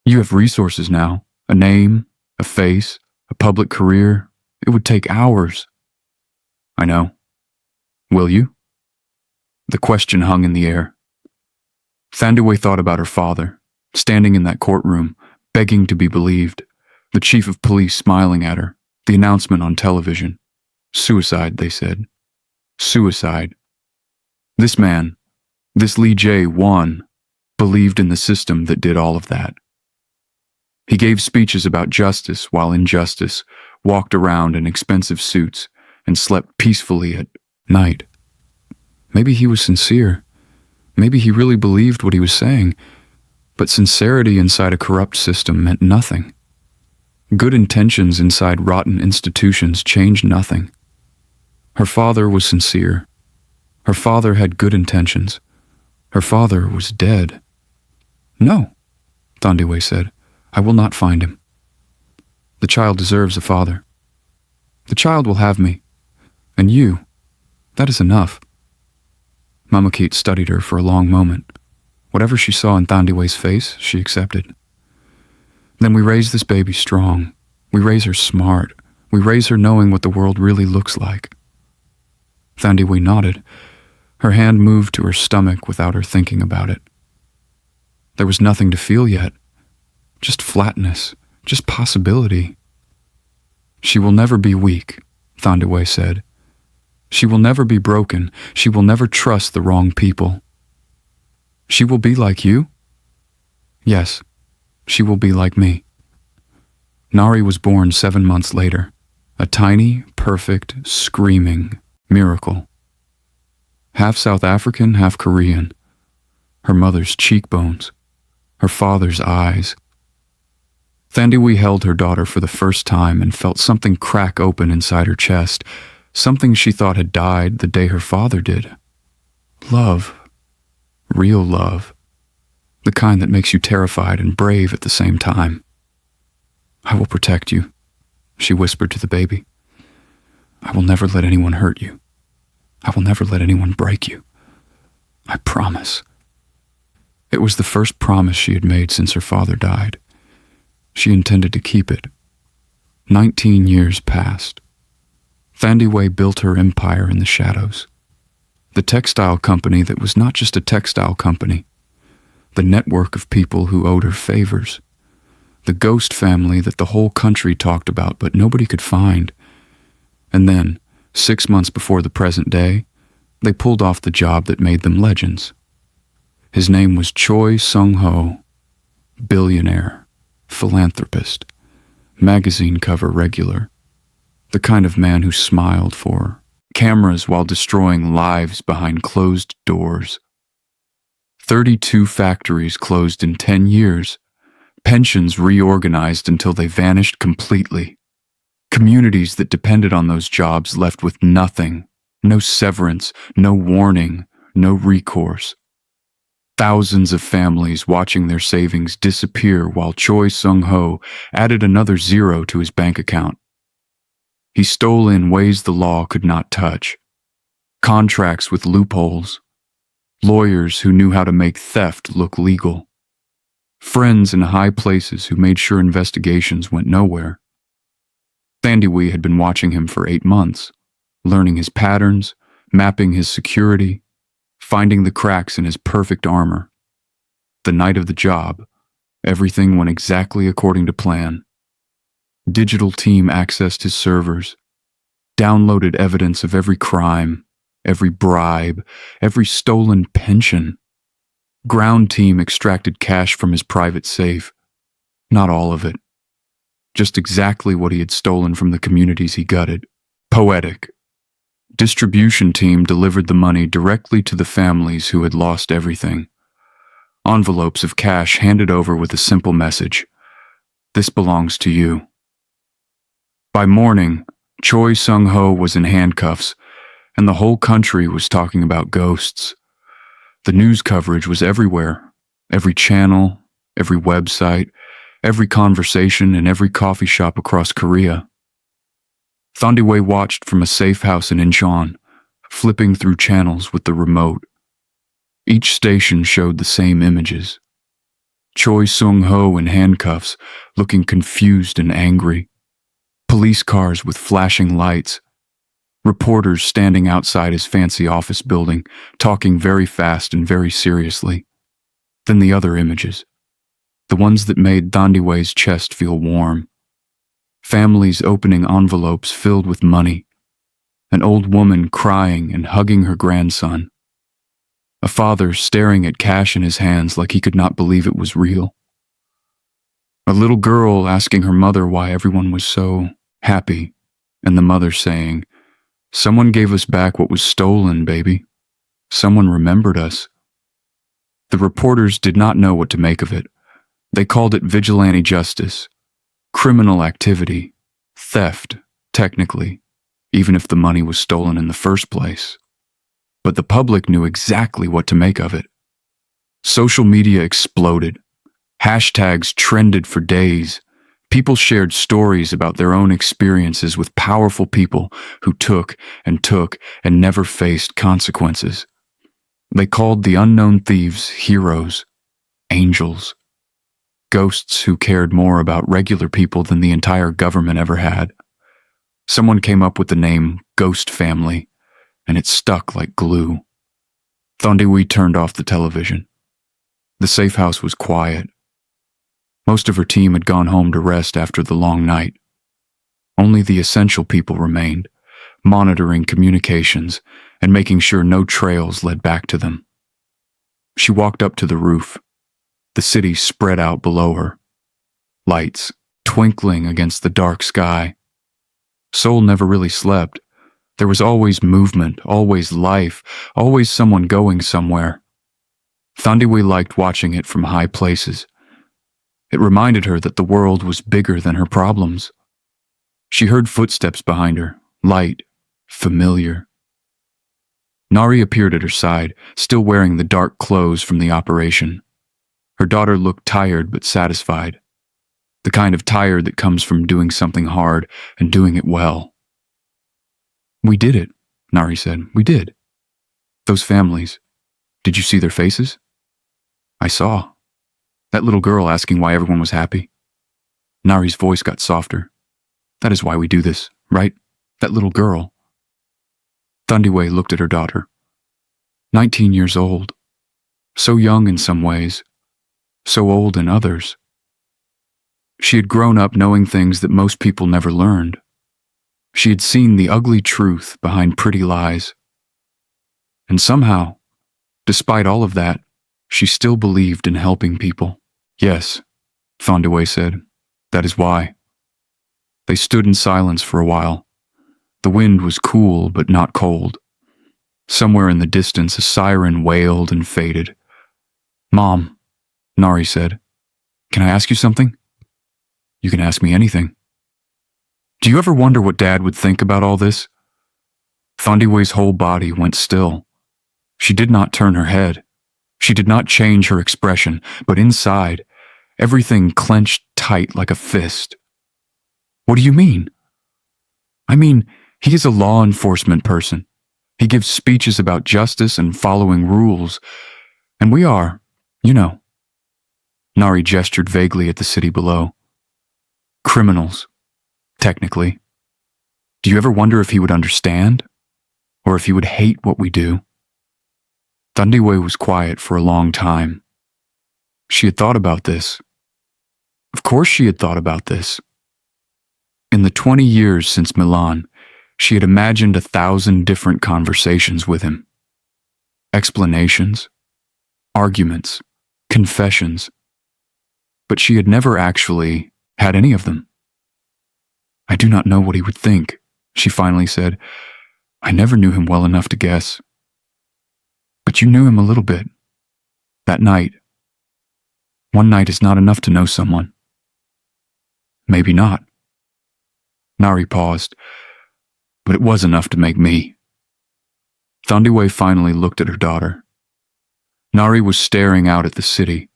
"You have resources now, a name, a face, a public career. It would take hours." "I know. Will you?" The question hung in the air. Thandiwe thought about her father, standing in that courtroom, begging to be believed, the chief of police smiling at her, the announcement on television. Suicide, they said. Suicide. This man, this Lee Jae-won, believed in the system that did all of that. He gave speeches about justice while injustice, walked around in expensive suits, and slept peacefully at night. Maybe he was sincere. Maybe he really believed what he was saying, but sincerity inside a corrupt system meant nothing. Good intentions inside rotten institutions changed nothing. Her father was sincere. Her father had good intentions. Her father was dead. No, Thandiwe said. I will not find him. The child deserves a father. The child will have me. And you. That is enough. Mamukit studied her for a long moment. Whatever she saw in Thandiwe's face, she accepted. Then we raise this baby strong. We raise her smart. We raise her knowing what the world really looks like. Thandiwe nodded. Her hand moved to her stomach without her thinking about it. There was nothing to feel yet. Just flatness. Just possibility. She will never be weak, Thandiwe said. She will never be broken. She will never trust the wrong people. She will be like you? Yes, she will be like me. Nari was born 7 months later. A tiny, perfect, screaming miracle. Half South African, half Korean. Her mother's cheekbones. Her father's eyes. Thandiwe held her daughter for the first time and felt something crack open inside her chest, something she thought had died the day her father did. Love. Real love. The kind that makes you terrified and brave at the same time. I will protect you, she whispered to the baby. I will never let anyone hurt you. I will never let anyone break you. I promise. It was the first promise she had made since her father died. She intended to keep it. 19 years passed. Thandiwe built her empire in the shadows. The textile company that was not just a textile company. The network of people who owed her favors. The ghost family that the whole country talked about but nobody could find. And then, 6 months before the present day, they pulled off the job that made them legends. His name was Choi Sung-ho, billionaire, philanthropist, magazine cover regular, the kind of man who smiled for cameras while destroying lives behind closed doors. 32 factories closed in 10 years, pensions reorganized until they vanished completely. Communities that depended on those jobs left with nothing, no severance, no warning, no recourse. Thousands of families watching their savings disappear while Choi Sung-ho added another zero to his bank account. He stole in ways the law could not touch. Contracts with loopholes. Lawyers who knew how to make theft look legal. Friends in high places who made sure investigations went nowhere. Thandiwe had been watching him for 8 months, learning his patterns, mapping his security, finding the cracks in his perfect armor. The night of the job, everything went exactly according to plan. Digital team accessed his servers, downloaded evidence of every crime, every bribe, every stolen pension. Ground team extracted cash from his private safe. Not all of it. Just exactly what he had stolen from the communities he gutted. Poetic. Distribution team delivered the money directly to the families who had lost everything. Envelopes of cash handed over with a simple message. This belongs to you. By morning, Choi Sung-ho was in handcuffs, and the whole country was talking about ghosts. The news coverage was everywhere. Every channel, every website, every conversation in every coffee shop across Korea. Thandiwe watched from a safe house in Incheon, flipping through channels with the remote. Each station showed the same images. Choi Sung-ho in handcuffs, looking confused and angry. Police cars with flashing lights. Reporters standing outside his fancy office building, talking very fast and very seriously. Then the other images. The ones that made Thandiwe's chest feel warm. Families opening envelopes filled with money. An old woman crying and hugging her grandson. A father staring at cash in his hands like he could not believe it was real. A little girl asking her mother why everyone was so happy, and the mother saying, "Someone gave us back what was stolen, baby. Someone remembered us." The reporters did not know what to make of it. They called it vigilante justice, criminal activity, theft, technically, even if the money was stolen in the first place. But the public knew exactly what to make of it. Social media exploded. Hashtags trended for days. People shared stories about their own experiences with powerful people who took and never faced consequences. They called the unknown thieves heroes, angels, ghosts who cared more about regular people than the entire government ever had. Someone came up with the name Ghost Family, and it stuck like glue. Thandiwe turned off the television. The safe house was quiet. Most of her team had gone home to rest after the long night. Only the essential people remained, monitoring communications and making sure no trails led back to them. She walked up to the roof. The city spread out below her, lights twinkling against the dark sky. Seoul never really slept. There was always movement, always life, always someone going somewhere. Thandiwe liked watching it from high places. It reminded her that the world was bigger than her problems. She heard footsteps behind her, light, familiar. Nari appeared at her side, still wearing the dark clothes from the operation. Her daughter looked tired but satisfied. The kind of tired that comes from doing something hard and doing it well. "We did it," Nari said. "We did. Those families. Did you see their faces?" "I saw. That little girl asking why everyone was happy." Nari's voice got softer. "That is why we do this, right? That little girl." Thandiwe looked at her daughter. 19 years old. So young in some ways. So old in others. She had grown up knowing things that most people never learned. She had seen the ugly truth behind pretty lies. And somehow, despite all of that, she still believed in helping people. "Yes," Thandiwe said. "That is why." They stood in silence for a while. The wind was cool but not cold. Somewhere in the distance, a siren wailed and faded. "Mom," Nari said, "can I ask you something?" "You can ask me anything." "Do you ever wonder what Dad would think about all this?" Thandiwe's whole body went still. She did not turn her head. She did not change her expression, but inside, everything clenched tight like a fist. "What do you mean?" "I mean, he is a law enforcement person. He gives speeches about justice and following rules. And we are, you know." Nari gestured vaguely at the city below. "Criminals, technically. Do you ever wonder if he would understand? Or if he would hate what we do?" Thandiwe was quiet for a long time. She had thought about this. Of course she had thought about this. In the 20 years since Milan, she had imagined 1,000 different conversations with him. Explanations, arguments, confessions. But she had never actually had any of them. "I do not know what he would think," she finally said. "I never knew him well enough to guess." "But you knew him a little bit. That night. One night is not enough to know someone." "Maybe not." Nari paused. "But it was enough to make me." Thandiwe finally looked at her daughter. Nari was staring out at the city,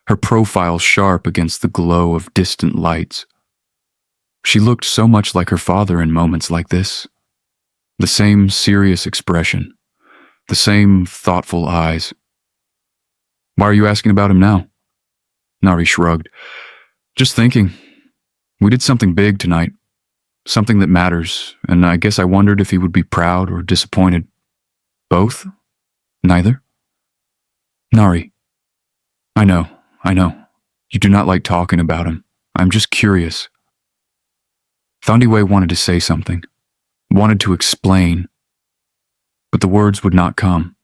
her profile sharp against the glow of distant lights. She looked so much like her father in moments like this. The same serious expression. The same thoughtful eyes. "Why are you asking about him now?" Nari shrugged. "Just thinking. We did something big tonight. Something that matters, and I guess I wondered if he would be proud or disappointed. Both? Neither?" "Nari. I know. You do not like talking about him. I'm just curious." Thandiwe wanted to say something, wanted to explain, but the words would not come.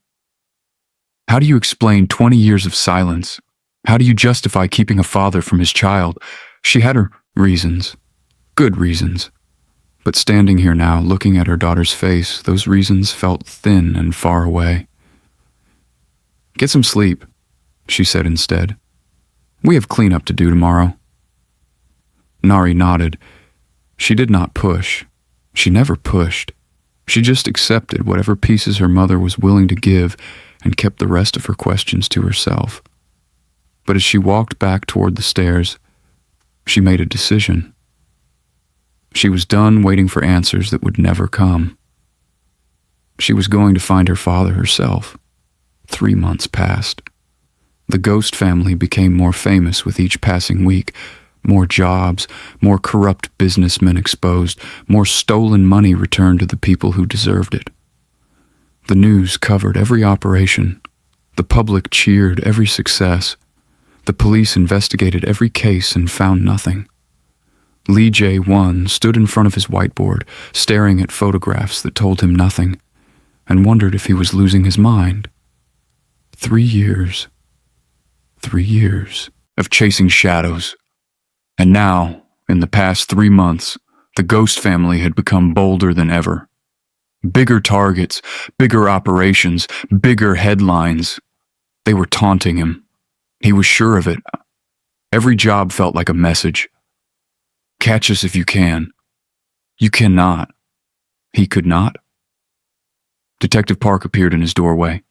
How do you explain 20 years of silence? How do you justify keeping a father from his child? She had her reasons, good reasons. But standing here now, looking at her daughter's face, those reasons felt thin and far away. "Get some sleep," she said instead. "We have cleanup to do tomorrow." Nari nodded. She did not push. She never pushed. She just accepted whatever pieces her mother was willing to give and kept the rest of her questions to herself. But as she walked back toward the stairs, she made a decision. She was done waiting for answers that would never come. She was going to find her father herself. 3 months passed. The ghost family became more famous with each passing week. More jobs, more corrupt businessmen exposed, more stolen money returned to the people who deserved it. The news covered every operation. The public cheered every success. The police investigated every case and found nothing. Lee Jae-won stood in front of his whiteboard, staring at photographs that told him nothing, and wondered if he was losing his mind. 3 years. 3 years of chasing shadows. And now, in the past 3 months, the ghost family had become bolder than ever. Bigger targets, bigger operations, bigger headlines. They were taunting him. He was sure of it. Every job felt like a message. Catch us if you can. You cannot. He could not. Detective Park appeared in his doorway.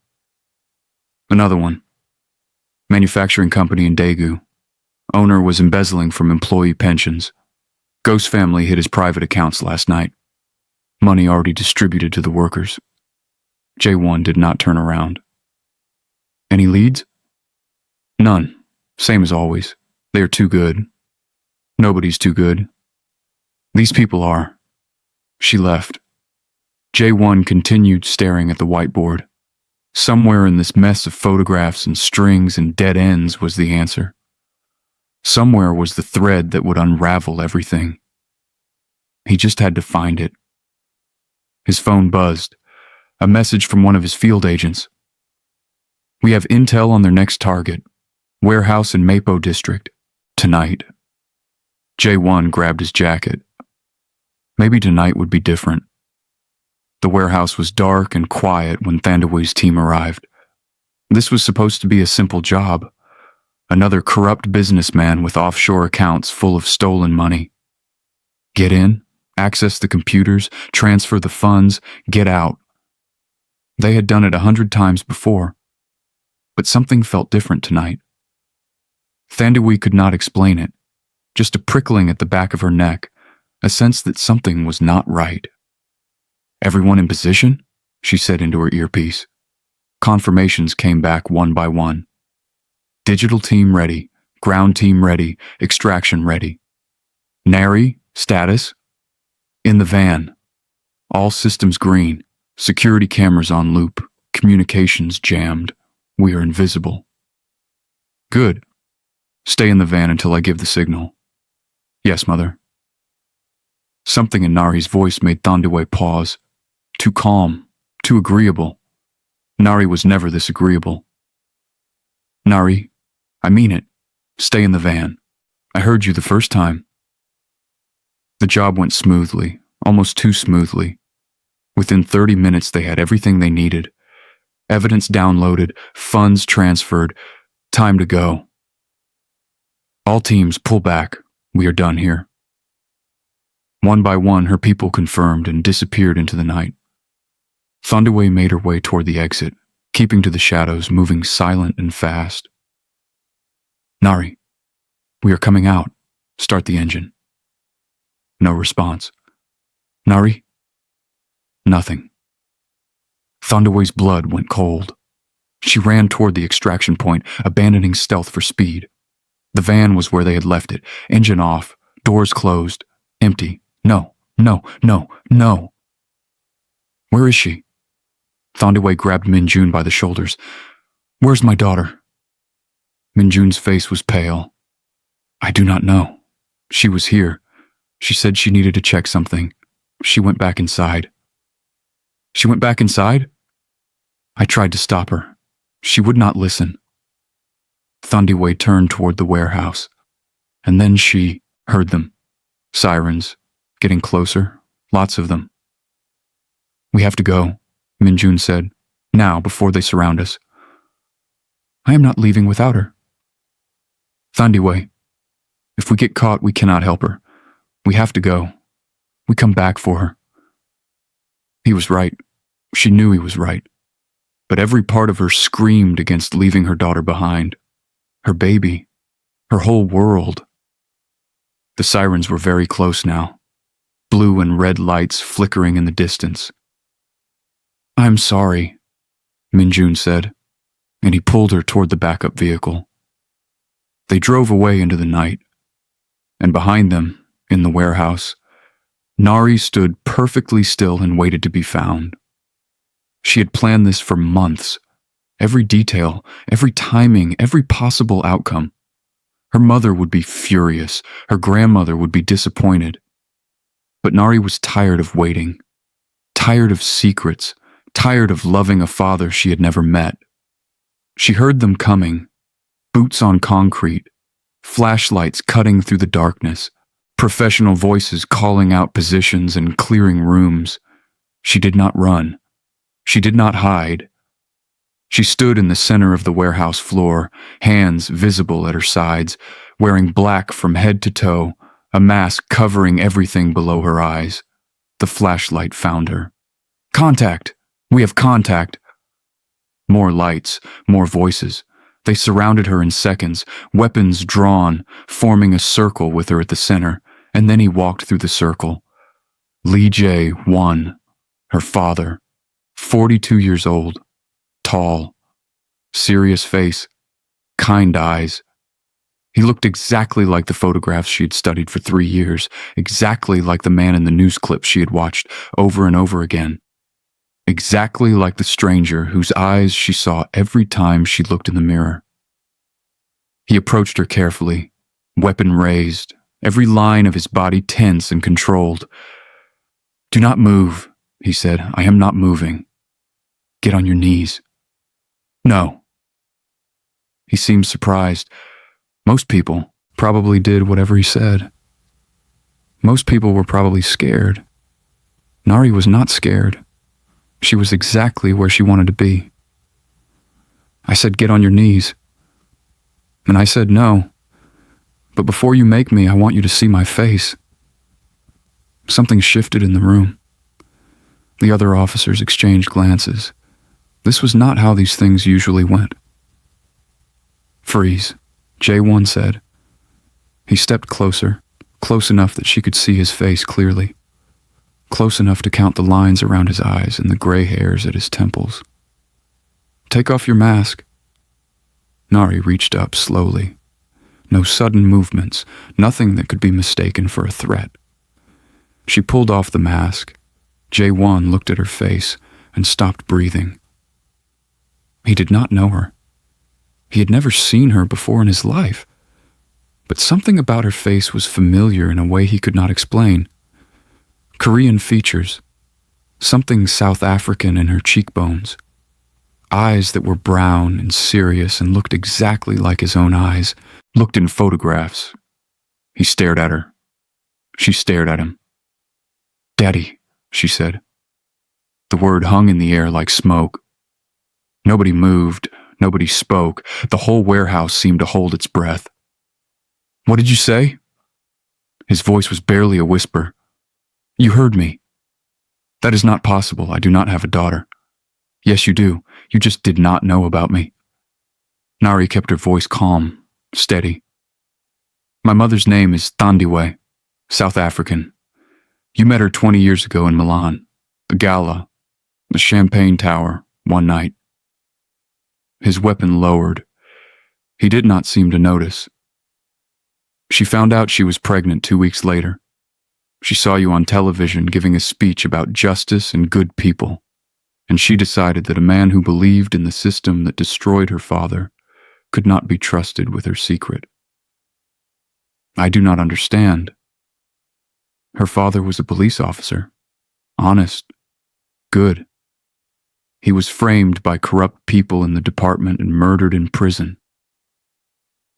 Another one. Manufacturing company in Daegu. Owner was embezzling from employee pensions. Ghost family hid his private accounts last night. Money already distributed to the workers. Jae-won did not turn around. Any leads? None. Same as always. They are too good. Nobody's too good. These people are. She left. Jae-won continued staring at the whiteboard. Somewhere in this mess of photographs and strings and dead ends was the answer. Somewhere was the thread that would unravel everything. He just had to find it. His phone buzzed. A message from one of his field agents. We have intel on their next target. Warehouse in Mapo District. Tonight. Jae-won grabbed his jacket. Maybe tonight would be different. The warehouse was dark and quiet when Thandiwe's team arrived. This was supposed to be a simple job. Another corrupt businessman with offshore accounts full of stolen money. Get in, access the computers, transfer the funds, get out. They had done it 100 times before. But something felt different tonight. Thandiwe could not explain it. Just a prickling at the back of her neck, a sense that something was not right. Everyone in position? She said into her earpiece. Confirmations came back one by one. Digital team ready, ground team ready, extraction ready. Nary, status? In the van. All systems green, security cameras on loop, communications jammed. We are invisible. Good. Stay in the van until I give the signal. Yes, Mother. Something in Nari's voice made Thandiwe pause. Too calm, too agreeable. Nari was never this agreeable. Nari, I mean it. Stay in the van. I heard you the first time. The job went smoothly, almost too smoothly. Within 30 minutes they had everything they needed. Evidence downloaded, funds transferred, time to go. All teams pull back. We are done here. One by one, her people confirmed and disappeared into the night. Thandiwe made her way toward the exit, keeping to the shadows, moving silent and fast. Nari, we are coming out. Start the engine. No response. Nari? Nothing. Thandiwe's blood went cold. She ran toward the extraction point, abandoning stealth for speed. The van was where they had left it, engine off, doors closed, empty. No, no, no, no. Where is she? Thandiwe grabbed Min-jun by the shoulders. Where's my daughter? Min-jun's face was pale. I do not know. She was here. She said she needed to check something. She went back inside. She went back inside? I tried to stop her. She would not listen. Thandiwe turned toward the warehouse, and then she heard them. Sirens, getting closer, lots of them. We have to go, Min-jun said, now before they surround us. I am not leaving without her. Thandiwe, if we get caught, we cannot help her. We have to go. We come back for her. He was right. She knew he was right. But every part of her screamed against leaving her daughter behind. her baby, her whole world. The sirens were very close now, blue and red lights flickering in the distance. "I'm sorry," Minjun said, and he pulled her toward the backup vehicle. They drove away into the night, and behind them, in the warehouse, Nari stood perfectly still and waited to be found. She had planned this for months, every detail, every timing, every possible outcome. Her mother would be furious, her grandmother would be disappointed. But Nari was tired of waiting, tired of secrets, tired of loving a father she had never met. She heard them coming, boots on concrete, flashlights cutting through the darkness, professional voices calling out positions and clearing rooms. She did not run. She did not hide. She stood in the center of the warehouse floor, hands visible at her sides, wearing black from head to toe, a mask covering everything below her eyes. The flashlight found her. "Contact! We have contact!" More lights, more voices. They surrounded her in seconds, weapons drawn, forming a circle with her at the center, and then he walked through the circle. Lee Jae-won, her father, 42 years old, tall, serious face, kind eyes. He looked exactly like the photographs she had studied for 3 years, exactly like the man in the news clips she had watched over and over again. Exactly like the stranger whose eyes she saw every time she looked in the mirror. He approached her carefully, weapon raised, every line of his body tense and controlled. "Do not move," he said. "I am not moving. Get on your knees." "No." He seemed surprised. Most people probably did whatever he said. Most people were probably scared. Nari was not scared. She was exactly where she wanted to be. "I said, get on your knees." And I said, "No. But before you make me, I want you to see my face." Something shifted in the room. The other officers exchanged glances. This was not how these things usually went. "Freeze," Jae-won said. He stepped closer, close enough that she could see his face clearly, close enough to count the lines around his eyes and the gray hairs at his temples. "Take off your mask." Nari reached up slowly. No sudden movements, nothing that could be mistaken for a threat. She pulled off the mask. Jae-won looked at her face and stopped breathing. He did not know her. He had never seen her before in his life. But something about her face was familiar in a way he could not explain. Korean features, something South African in her cheekbones, eyes that were brown and serious and looked exactly like his own eyes, looked in photographs. He stared at her. She stared at him. "Daddy," she said. The word hung in the air like smoke. Nobody moved, nobody spoke. The whole warehouse seemed to hold its breath. "What did you say?" His voice was barely a whisper. "You heard me." "That is not possible. I do not have a daughter." "Yes, you do. You just did not know about me." Nari kept her voice calm, steady. "My mother's name is Thandiwe, South African. You met her 20 years ago in Milan, the gala, the champagne tower, one night." His weapon lowered. He did not seem to notice. "She found out she was pregnant 2 weeks later. She saw you on television giving a speech about justice and good people, and she decided that a man who believed in the system that destroyed her father could not be trusted with her secret." "I do not understand." Her father was a police officer, honest, good. He was framed by corrupt people in the department and murdered in prison.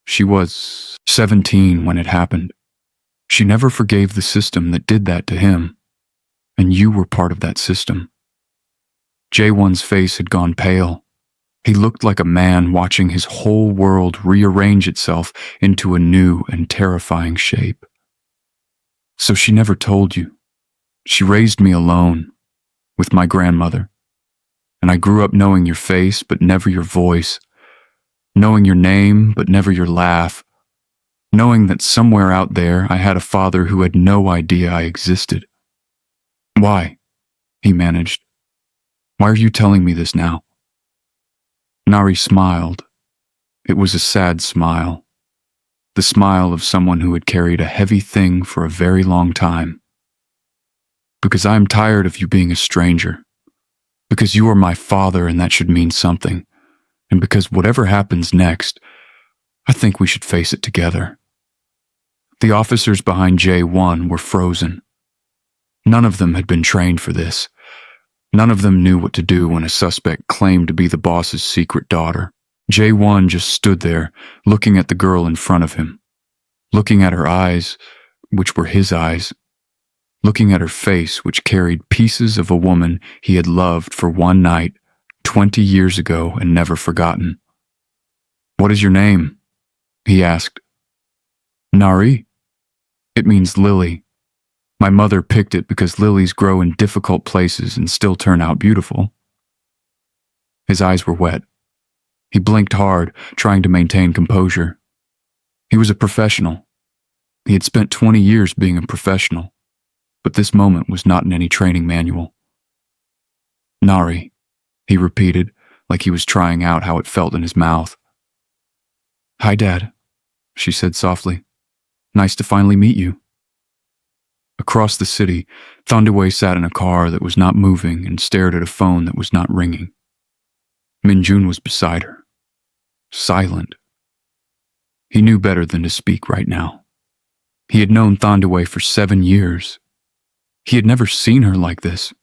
She was 17 when it happened. She never forgave the system that did that to him, and you were part of that system. Jae-won's face had gone pale. He looked like a man watching his whole world rearrange itself into a new and terrifying shape. "So she never told you. She raised me alone, with my grandmother. And I grew up knowing your face, but never your voice. knowing your name but never your laugh, knowing that somewhere out there I had a father who had no idea I existed. Why? He managed. Why are you telling me this now? Nari smiled. It was a sad smile. The smile of someone who had carried a heavy thing for a very long time. Because I am tired of you being a stranger. Because you are my father and that should mean something. And because whatever happens next, I think we should face it together. The officers behind Jae-won were frozen. None of them had been trained for this. None of them knew what to do when a suspect claimed to be the boss's secret daughter. Jae-won just stood there, looking at the girl in front of him, looking at her eyes, which were his eyes, looking at her face, which carried pieces of a woman he had loved for one night 20 years ago and never forgotten. What is your name? He asked. Nari. It means lily. My mother picked it because lilies grow in difficult places and still turn out beautiful. His eyes were wet. He blinked hard, trying to maintain composure. He was a professional. He had spent 20 years being a professional, but this moment was not in any training manual. Nari, he repeated, like he was trying out how it felt in his mouth. Hi, Dad, she said softly. Nice to finally meet you. Across the city, Thandiwe sat in a car that was not moving and stared at a phone that was not ringing. Minjun was beside her, silent. He knew better than to speak right now. He had known Thandiwe for 7 years. He had never seen her like this.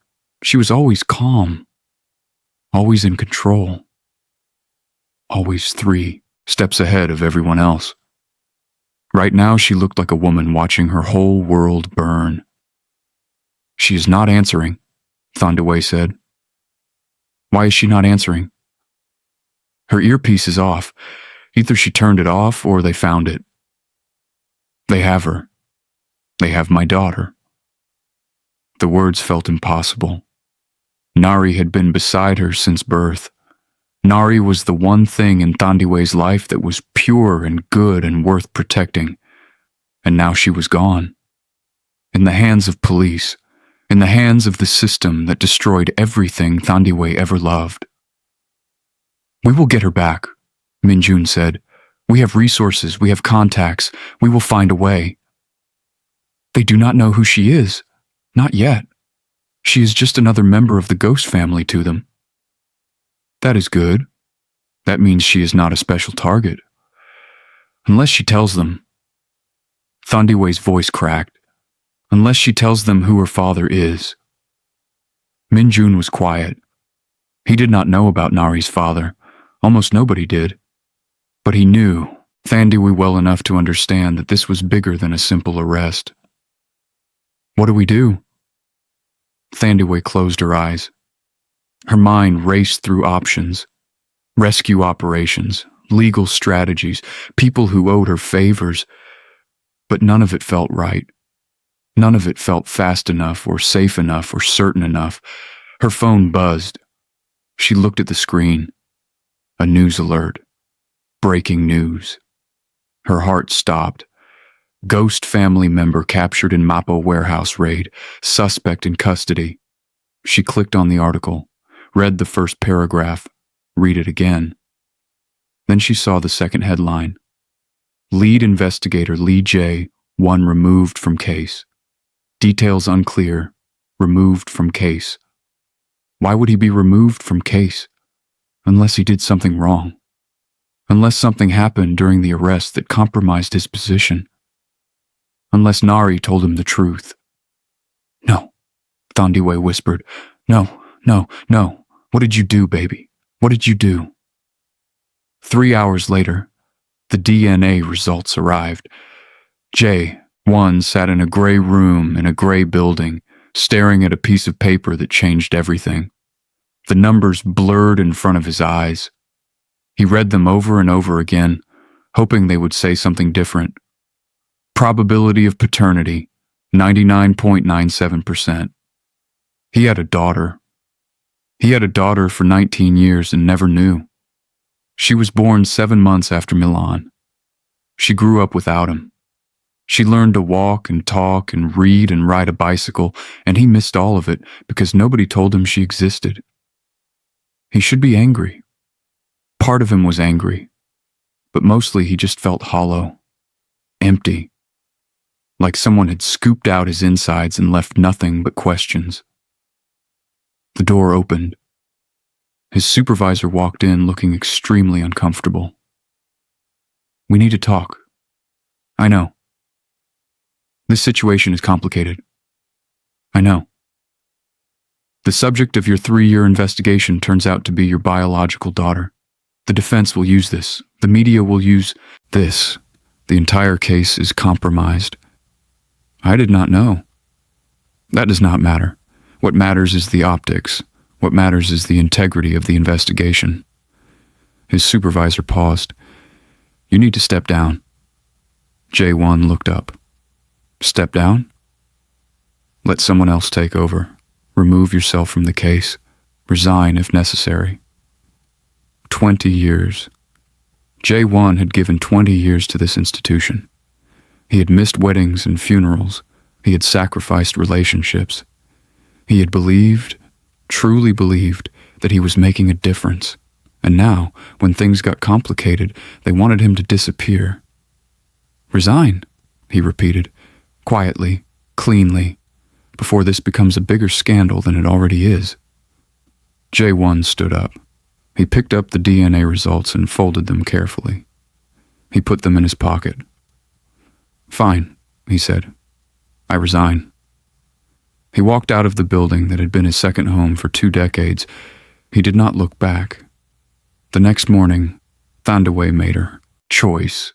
She was always calm, always in control, always 3 steps ahead of everyone else. Right now she looked like a woman watching her whole world burn. She is not answering, Thandiwe said. Why is she not answering? Her earpiece is off. Either she turned it off or they found it. They have her. They have my daughter. The words felt impossible. Nari had been beside her since birth. Nari was the one thing in Thandiwe's life that was pure and good and worth protecting. And now she was gone. In the hands of police. In the hands of the system that destroyed everything Thandiwe ever loved. We will get her back, Minjun said. We have resources, we have contacts, we will find a way. They do not know who she is. Not yet. She is just another member of the ghost family to them. That is good. That means she is not a special target. Unless she tells them. Thandiwe's voice cracked. Unless she tells them who her father is. Minjun was quiet. He did not know about Nari's father. Almost nobody did. But he knew Thandiwe well enough to understand that this was bigger than a simple arrest. What do we do? Thandiwe closed her eyes. Her mind raced through options. Rescue operations, legal strategies, people who owed her favors. But none of it felt right. None of it felt fast enough or safe enough or certain enough. Her phone buzzed. She looked at the screen. A news alert. Breaking news. Her heart stopped. Ghost family member captured in Mapo warehouse raid. Suspect in custody. She clicked on the article, read the first paragraph, read it again. Then she saw the second headline. Lead investigator Lee Jae-won removed from case. Details unclear. Removed from case. Why would he be removed from case? Unless he did something wrong. Unless something happened during the arrest that compromised his position. Unless Nari told him the truth. No, Thandiwe whispered. No, no, no. What did you do, baby? What did you do? 3 hours later, the DNA results arrived. Jae-won sat in a gray room in a gray building, staring at a piece of paper that changed everything. The numbers blurred in front of his eyes. He read them over and over again, hoping they would say something different. Probability of paternity, 99.97%. He had a daughter. He had a daughter for 19 years and never knew. She was born 7 months after Milan. She grew up without him. She learned to walk and talk and read and ride a bicycle, and he missed all of it because nobody told him she existed. He should be angry. Part of him was angry, but mostly he just felt hollow, empty, like someone had scooped out his insides and left nothing but questions. The door opened. His supervisor walked in looking extremely uncomfortable. "We need to talk." "I know. This situation is complicated." "I know. The subject of your 3-year investigation turns out to be your biological daughter. The defense will use this. The media will use this. The entire case is compromised." "I did not know." "That does not matter. What matters is the optics. What matters is the integrity of the investigation." His supervisor paused. "You need to step down." Jae-won looked up. "Step down? Let someone else take over. Remove yourself from the case. Resign if necessary." 20 years. Jae-won had given 20 years to this institution. He had missed weddings and funerals. He had sacrificed relationships. He had believed, truly believed, that he was making a difference. And now, when things got complicated, they wanted him to disappear. "Resign," he repeated, quietly, cleanly, before this becomes a bigger scandal than it already is. Jae-won stood up. He picked up the DNA results and folded them carefully. He put them in his pocket. "Fine," he said. "I resign." He walked out of the building that had been his second home for 2 decades. He did not look back. The next morning, Thandiwe made her choice.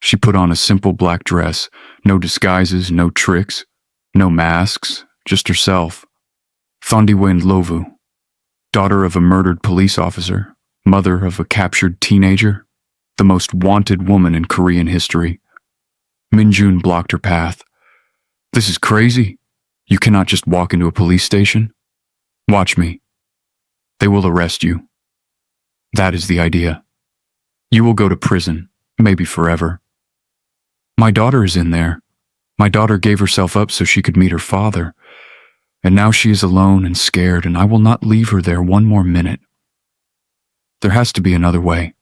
She put on a simple black dress, no disguises, no tricks, no masks, just herself. Thandiwe Ndlovu, daughter of a murdered police officer, mother of a captured teenager, the most wanted woman in Korean history. Minjun blocked her path. "This is crazy. You cannot just walk into a police station. Watch me. They will arrest you. That is the idea. You will go to prison, maybe forever. My daughter is in there. My daughter gave herself up so she could meet her father. And now she is alone and scared, and I will not leave her there one more minute. There has to be another way.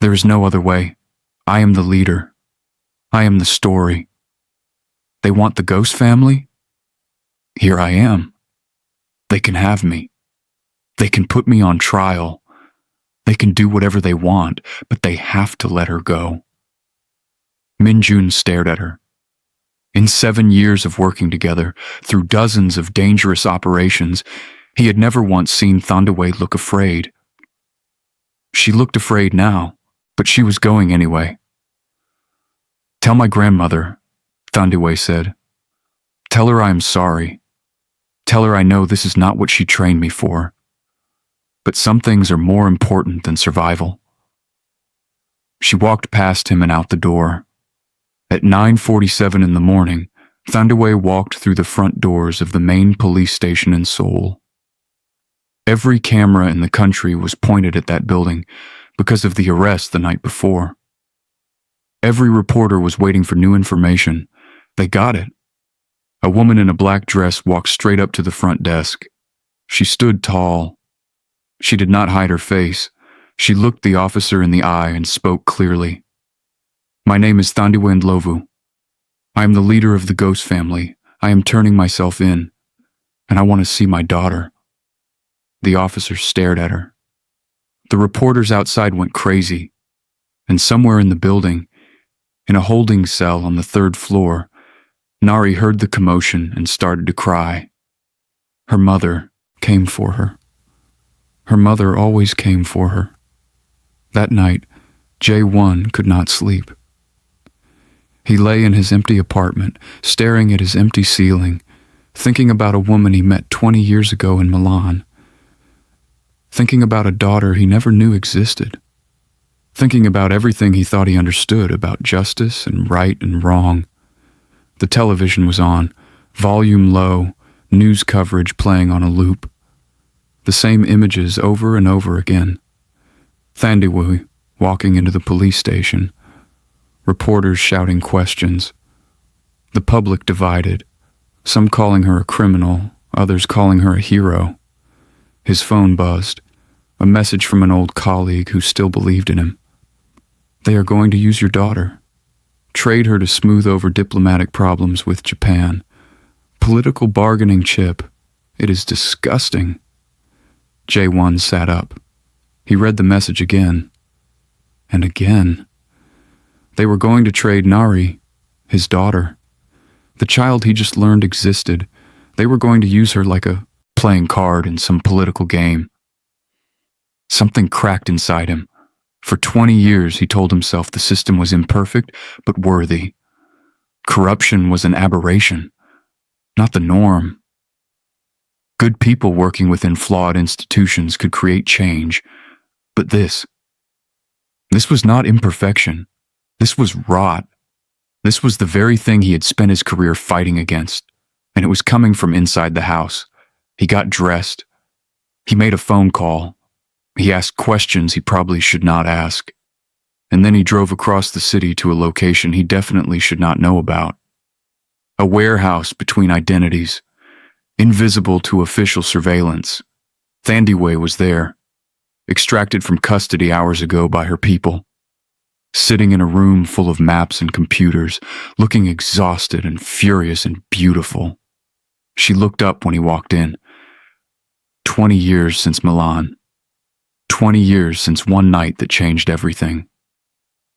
There is no other way. I am the leader. I am the story. They want the ghost family? Here I am. They can have me. They can put me on trial. They can do whatever they want, but they have to let her go." Minjun stared at her. In 7 years of working together, through dozens of dangerous operations, he had never once seen Thandiwe look afraid. She looked afraid now, but she was going anyway. "Tell my grandmother," Thandiwe said. "Tell her I am sorry. Tell her I know this is not what she trained me for. But some things are more important than survival." She walked past him and out the door. At 9:47 in the morning, Thandiwe walked through the front doors of the main police station in Seoul. Every camera in the country was pointed at that building because of the arrest the night before. Every reporter was waiting for new information. They got it. A woman in a black dress walked straight up to the front desk. She stood tall. She did not hide her face. She looked the officer in the eye and spoke clearly. "My name is Thandiwe Ndlovu. I am the leader of the ghost family. I am turning myself in, and I want to see my daughter." The officer stared at her. The reporters outside went crazy, and somewhere in the building, in a holding cell on the 3rd floor, Nari heard the commotion and started to cry. Her mother came for her. Her mother always came for her. That night, Jae-won could not sleep. He lay in his empty apartment, staring at his empty ceiling, thinking about a woman he met 20 years ago in Milan, thinking about a daughter he never knew existed, thinking about everything he thought he understood about justice and right and wrong. The television was on, volume low, news coverage playing on a loop. The same images over and over again. Thandiwe walking into the police station, reporters shouting questions, the public divided, some calling her a criminal, others calling her a hero. His phone buzzed, a message from an old colleague who still believed in him. They are going to use your daughter. Trade her to smooth over diplomatic problems with Japan. Political bargaining chip. It is disgusting. Jae-won sat up. He read the message again. And again. They were going to trade Nari, his daughter. The child he just learned existed. They were going to use her like a playing card in some political game. Something cracked inside him. For 20 years, he told himself the system was imperfect, but worthy. Corruption was an aberration, not the norm. Good people working within flawed institutions could create change, but this was not imperfection. This was rot. This was the very thing he had spent his career fighting against, and it was coming from inside the house. He got dressed. He made a phone call. He asked questions he probably should not ask. And then he drove across the city to a location he definitely should not know about. A warehouse between identities, invisible to official surveillance. Thandiwe was there, extracted from custody hours ago by her people, sitting in a room full of maps and computers, looking exhausted and furious and beautiful. She looked up when he walked in. 20 years since Milan. 20 years since one night that changed everything.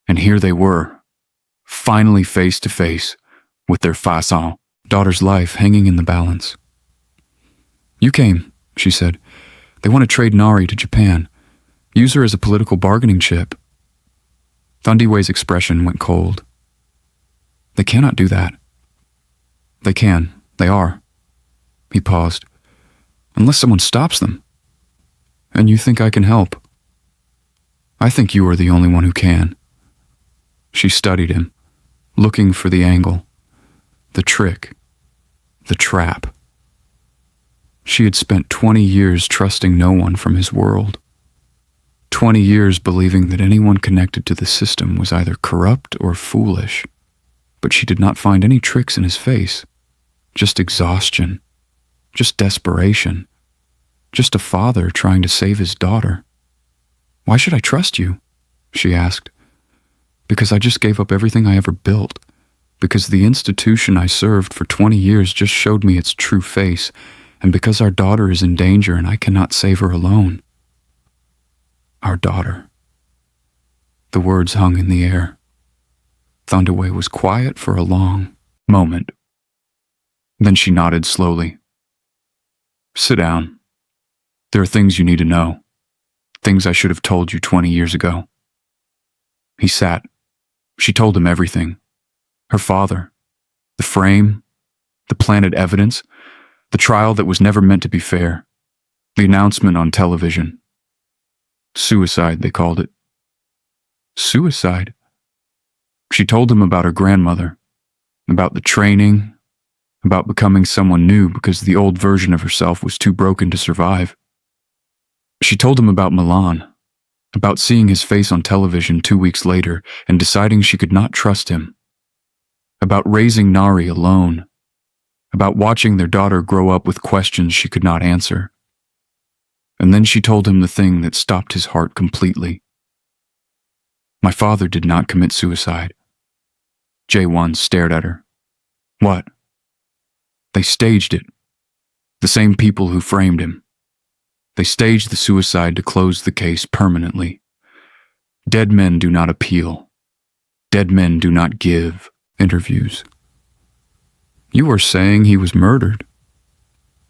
And here they were, finally face to face with their façon, daughter's life hanging in the balance. You came, she said. They want to trade Nari to Japan. Use her as a political bargaining chip. Thandiwe's expression went cold. They cannot do that. They can. They are. He paused. Unless someone stops them. And you think I can help? I think you are the only one who can. She studied him, looking for the angle, the trick, the trap. She had spent 20 years trusting no one from his world. 20 years believing that anyone connected to the system was either corrupt or foolish. But she did not find any tricks in his face. Just exhaustion. Just desperation. Just a father trying to save his daughter. Why should I trust you? She asked. Because I just gave up everything I ever built. Because the institution I served for 20 years just showed me its true face. And because our daughter is in danger and I cannot save her alone. Our daughter. The words hung in the air. Thandiwe was quiet for a long moment. Then she nodded slowly. Sit down. There are things you need to know. Things I should have told you 20 years ago. He sat. She told him everything. Her father. The frame. The planted evidence. The trial that was never meant to be fair. The announcement on television. Suicide, they called it. Suicide? She told him about her grandmother. About the training. About becoming someone new because the old version of herself was too broken to survive. She told him about Milan, about seeing his face on television 2 weeks later and deciding she could not trust him, about raising Nari alone, about watching their daughter grow up with questions she could not answer. And then she told him the thing that stopped his heart completely. My father did not commit suicide. Jae-won stared at her. What? They staged it. The same people who framed him. They staged the suicide to close the case permanently. Dead men do not appeal. Dead men do not give interviews. You are saying he was murdered.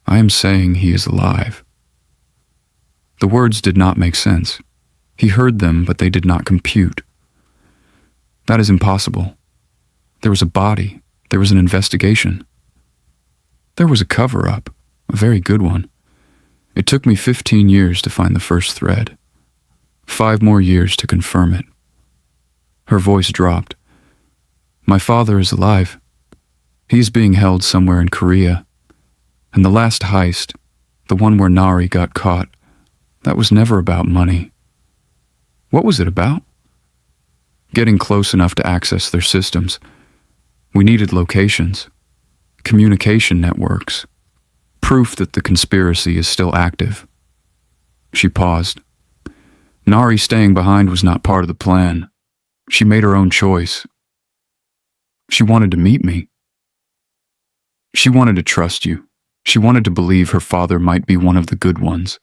I am saying he is alive. The words did not make sense. He heard them, but they did not compute. That is impossible. There was a body. There was an investigation. There was a cover-up, a very good one. It took me 15 years to find the first thread. 5 more years to confirm it. Her voice dropped. My father is alive. He is being held somewhere in Korea. And the last heist, the one where Nari got caught, that was never about money. What was it about? Getting close enough to access their systems. We needed locations, communication networks, proof that the conspiracy is still active. She paused. Nari staying behind was not part of the plan. She made her own choice. She wanted to meet me. She wanted to trust you. She wanted to believe her father might be one of the good ones.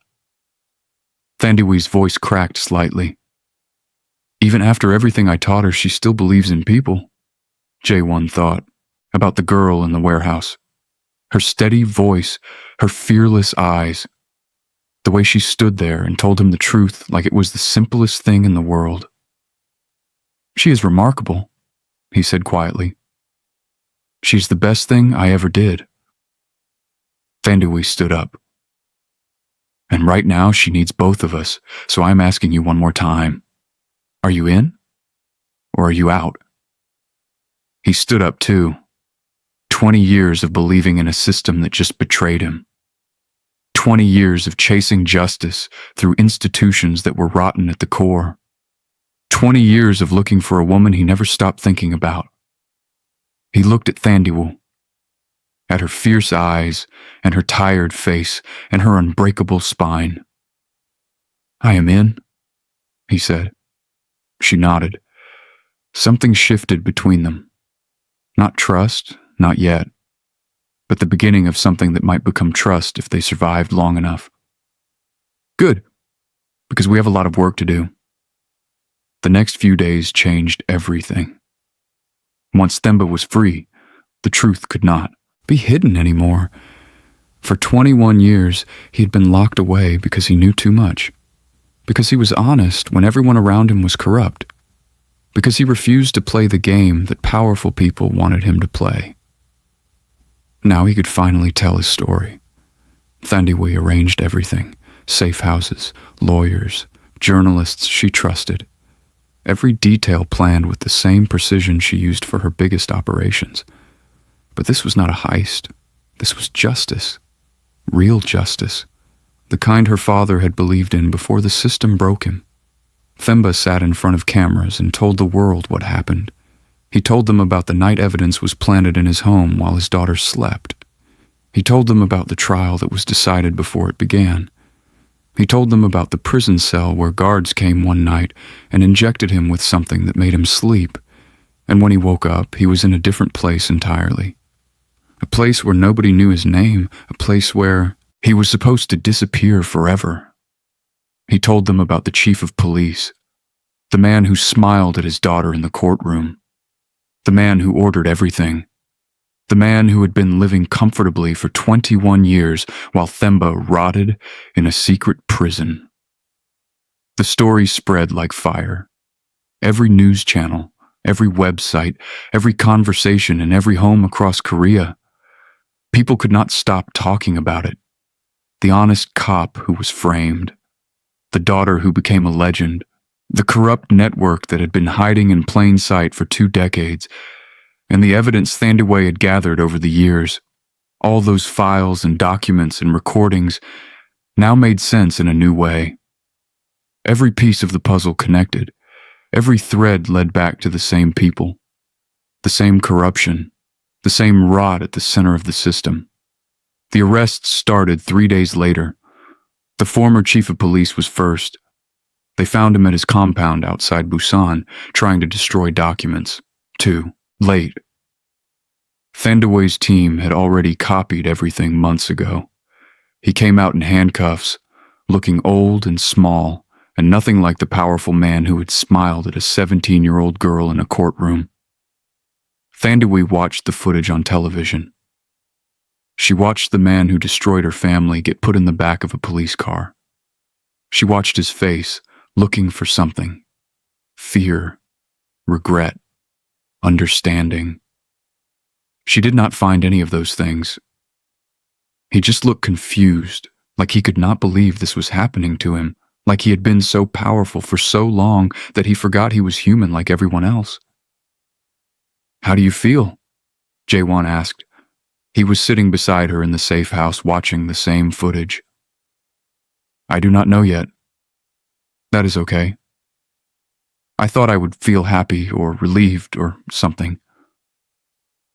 Thandiwe's voice cracked slightly. Even after everything I taught her, she still believes in people, Jae-won thought, about the girl in the warehouse. Her steady voice, her fearless eyes, the way she stood there and told him the truth like it was the simplest thing in the world. She is remarkable, he said quietly. She's the best thing I ever did. Thandiwe stood up. And right now she needs both of us, so I'm asking you one more time. Are you in? Or are you out? He stood up too. 20 years of believing in a system that just betrayed him. 20 years of chasing justice through institutions that were rotten at the core. 20 years of looking for a woman he never stopped thinking about. He looked at Thandiwe, at her fierce eyes and her tired face and her unbreakable spine. I am in, he said. She nodded. Something shifted between them. Not trust, not yet, but the beginning of something that might become trust if they survived long enough. Good, because we have a lot of work to do. The next few days changed everything. Once Themba was free, the truth could not be hidden anymore. For 21 years, he had been locked away because he knew too much. Because he was honest when everyone around him was corrupt. Because he refused to play the game that powerful people wanted him to play. Now he could finally tell his story. Thandiwe arranged everything. Safe houses, lawyers, journalists she trusted. Every detail planned with the same precision she used for her biggest operations. But this was not a heist. This was justice. Real justice. The kind her father had believed in before the system broke him. Themba sat in front of cameras and told the world what happened. He told them about the night evidence was planted in his home while his daughter slept. He told them about the trial that was decided before it began. He told them about the prison cell where guards came one night and injected him with something that made him sleep, and when he woke up, he was in a different place entirely. A place where nobody knew his name, a place where he was supposed to disappear forever. He told them about the chief of police, the man who smiled at his daughter in the courtroom, the man who ordered everything, the man who had been living comfortably for 21 years while Themba rotted in a secret prison. The story spread like fire. Every news channel, every website, every conversation in every home across Korea. People could not stop talking about it. The honest cop who was framed, the daughter who became a legend, the corrupt network that had been hiding in plain sight for 2 decades, and the evidence Thandiwe had gathered over the years. All those files and documents and recordings now made sense in a new way. Every piece of the puzzle connected. Every thread led back to the same people, the same corruption, the same rot at the center of the system. The arrests started 3 days later. The former chief of police was first. They found him at his compound outside Busan, trying to destroy documents. 2. Late. Thandiwe's team had already copied everything months ago. He came out in handcuffs, looking old and small, and nothing like the powerful man who had smiled at a 17-year-old girl in a courtroom. Thandiwe watched the footage on television. She watched the man who destroyed her family get put in the back of a police car. She watched his face, looking for something. Fear, regret, understanding. She did not find any of those things. He just looked confused, like he could not believe this was happening to him, like he had been so powerful for so long that he forgot he was human like everyone else. How do you feel? Jae-won asked. He was sitting beside her in the safe house watching the same footage. I do not know yet. That is okay. I thought I would feel happy or relieved or something.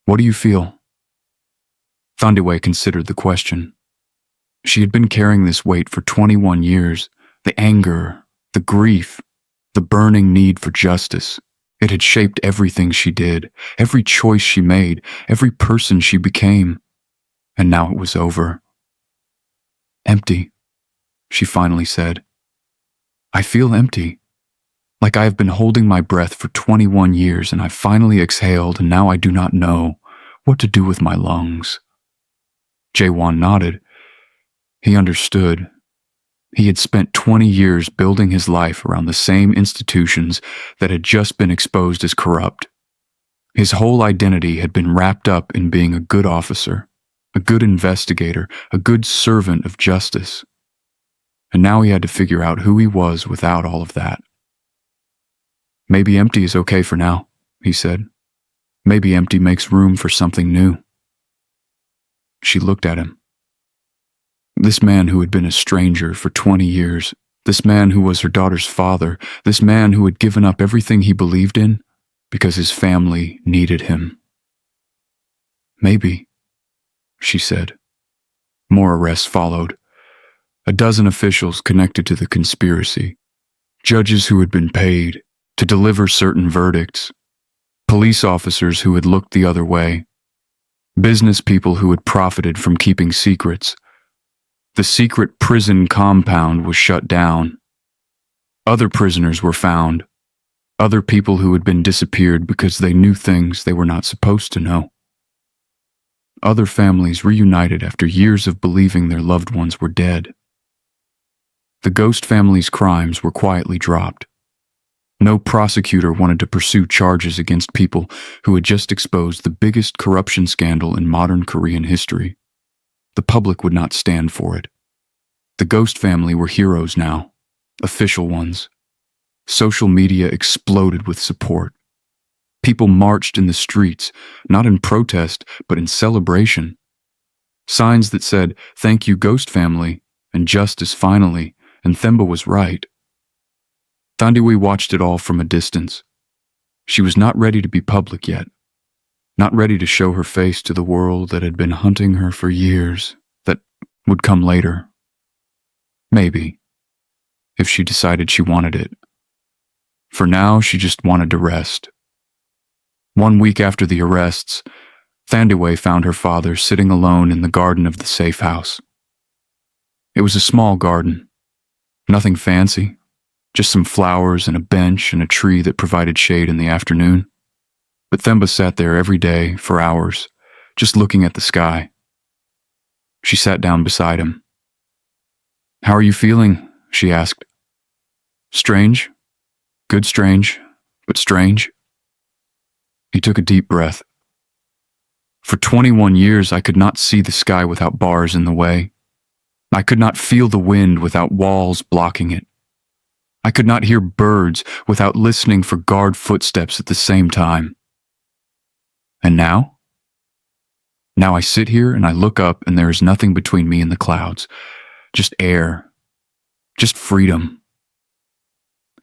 What do you feel? Thandiwe considered the question. She had been carrying this weight for 21 years, the anger, the grief, the burning need for justice. It had shaped everything she did, every choice she made, every person she became. And now it was over. Empty, she finally said. I feel empty. Like I have been holding my breath for 21 years and I finally exhaled and now I do not know what to do with my lungs. Jae-won nodded. He understood. He had spent 20 years building his life around the same institutions that had just been exposed as corrupt. His whole identity had been wrapped up in being a good officer, a good investigator, a good servant of justice. And now he had to figure out who he was without all of that. Maybe empty is okay for now, he said. Maybe empty makes room for something new. She looked at him. This man who had been a stranger for 20 years, this man who was her daughter's father, this man who had given up everything he believed in because his family needed him. Maybe, she said. More arrests followed. A dozen officials connected to the conspiracy, judges who had been paid to deliver certain verdicts, police officers who had looked the other way, business people who had profited from keeping secrets. The secret prison compound was shut down. Other prisoners were found, other people who had been disappeared because they knew things they were not supposed to know. Other families reunited after years of believing their loved ones were dead. The ghost family's crimes were quietly dropped. No prosecutor wanted to pursue charges against people who had just exposed the biggest corruption scandal in modern Korean history. The public would not stand for it. The ghost family were heroes now, official ones. Social media exploded with support. People marched in the streets, not in protest, but in celebration. Signs that said, "Thank you, ghost family," and "Justice finally," and Themba was right. Thandiwe watched it all from a distance. She was not ready to be public yet. Not ready to show her face to the world that had been hunting her for years, that would come later. Maybe, if she decided she wanted it. For now, she just wanted to rest. 1 week after the arrests, Thandiwe found her father sitting alone in the garden of the safe house. It was a small garden, nothing fancy, just some flowers and a bench and a tree that provided shade in the afternoon. But Themba sat there every day for hours, just looking at the sky. She sat down beside him. "How are you feeling?" she asked. "Strange. Good strange, but strange." He took a deep breath. For 21 years, I could not see the sky without bars in the way. I could not feel the wind without walls blocking it. I could not hear birds without listening for guard footsteps at the same time. And now? Now I sit here and I look up and there is nothing between me and the clouds. Just air. Just freedom.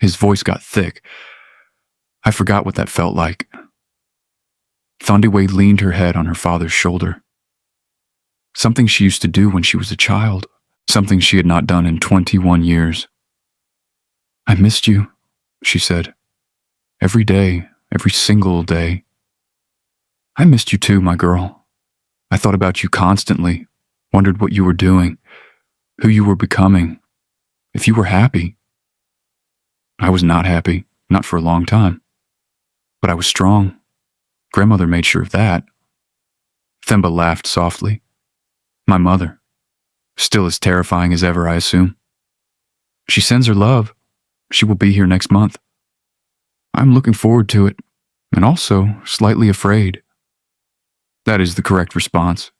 His voice got thick. I forgot what that felt like. Thandiwe leaned her head on her father's shoulder. Something she used to do when she was a child. Something she had not done in 21 years. "I missed you," she said. "Every day, every single day. I missed you too, my girl. I thought about you constantly, wondered what you were doing, who you were becoming, if you were happy. I was not happy, not for a long time. But I was strong. Grandmother made sure of that." Themba laughed softly. "My mother. Still as terrifying as ever, I assume. She sends her love. She will be here next month. I'm looking forward to it, and also slightly afraid." That is the correct response.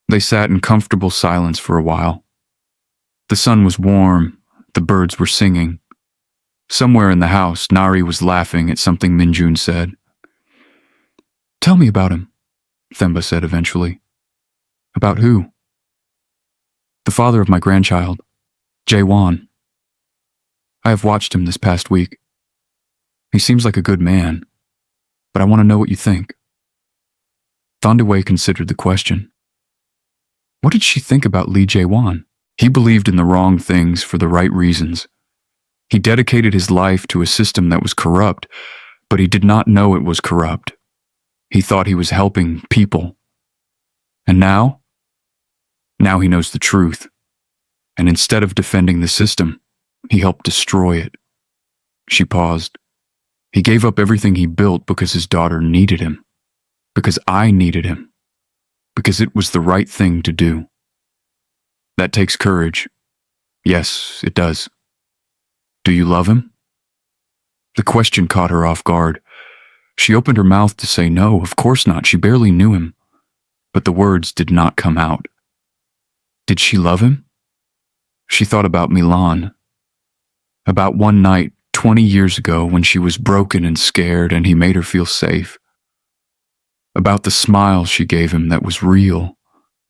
They sat in comfortable silence for a while. The sun was warm, the birds were singing. Somewhere in the house, Nari was laughing at something Minjun said. "Tell me about him," Themba said eventually. "About who?" "The father of my grandchild, Jae-won. I have watched him this past week. He seems like a good man, but I want to know what you think." Thandiwe considered the question. What did she think about Lee Jae-won? He believed in the wrong things for the right reasons. He dedicated his life to a system that was corrupt, but he did not know it was corrupt. He thought he was helping people. And now? Now he knows the truth. And instead of defending the system, he helped destroy it. She paused. He gave up everything he built because his daughter needed him. Because I needed him. Because it was the right thing to do. That takes courage. Yes, it does. Do you love him? The question caught her off guard. She opened her mouth to say no, of course not. She barely knew him. But the words did not come out. Did she love him? She thought about Milan. About one night, 20 years ago, when she was broken and scared and he made her feel safe. About the smile she gave him that was real,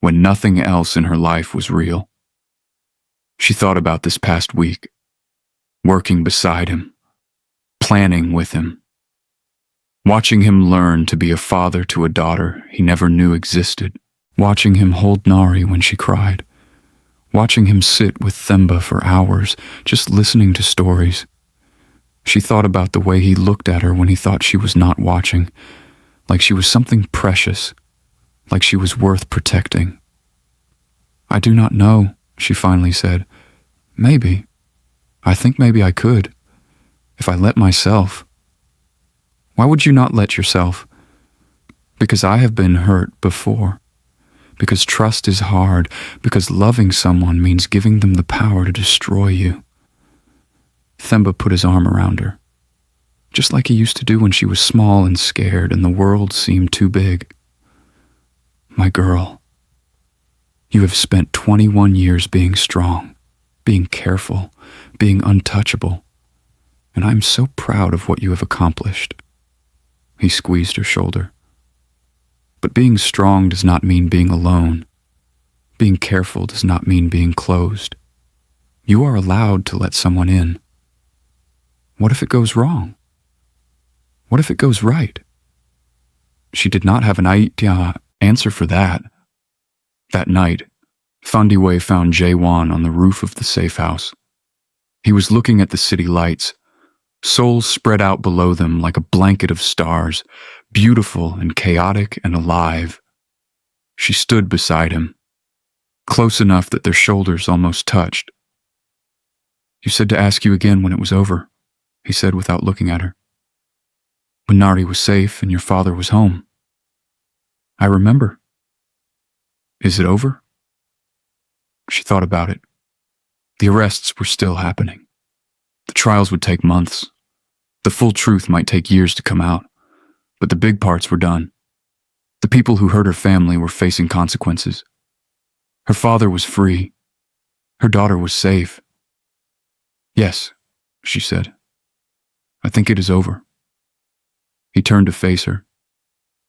when nothing else in her life was real. She thought about this past week, working beside him, planning with him, watching him learn to be a father to a daughter he never knew existed, watching him hold Nari when she cried, watching him sit with Themba for hours, just listening to stories. She thought about the way he looked at her when he thought she was not watching, like she was something precious, like she was worth protecting. I do not know, she finally said. Maybe. I think maybe I could, if I let myself. Why would you not let yourself? Because I have been hurt before. Because trust is hard. Because loving someone means giving them the power to destroy you. Themba put his arm around her, just like he used to do when she was small and scared and the world seemed too big. My girl, you have spent 21 years being strong, being careful, being untouchable, and I'm so proud of what you have accomplished. He squeezed her shoulder. But being strong does not mean being alone. Being careful does not mean being closed. You are allowed to let someone in. What if it goes wrong? What if it goes right? She did not have an answer for that. That night, Thandiwe found Jae-won on the roof of the safe house. He was looking at the city lights, souls spread out below them like a blanket of stars, beautiful and chaotic and alive. She stood beside him, close enough that their shoulders almost touched. You said to ask you again when it was over, he said without looking at her. When Nari was safe and your father was home. I remember. Is it over? She thought about it. The arrests were still happening. The trials would take months. The full truth might take years to come out. But the big parts were done. The people who hurt her family were facing consequences. Her father was free. Her daughter was safe. Yes, she said. I think it is over. He turned to face her.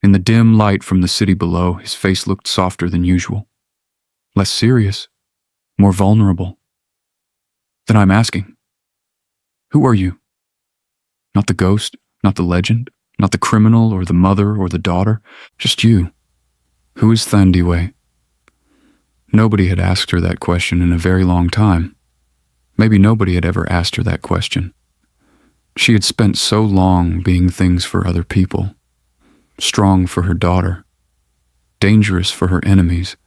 In the dim light from the city below, his face looked softer than usual. Less serious. More vulnerable. Then I'm asking. Who are you? Not the ghost, not the legend, not the criminal or the mother or the daughter. Just you. Who is Thandiwe? Nobody had asked her that question in a very long time. Maybe nobody had ever asked her that question. She had spent so long being things for other people, strong for her daughter, dangerous for her enemies,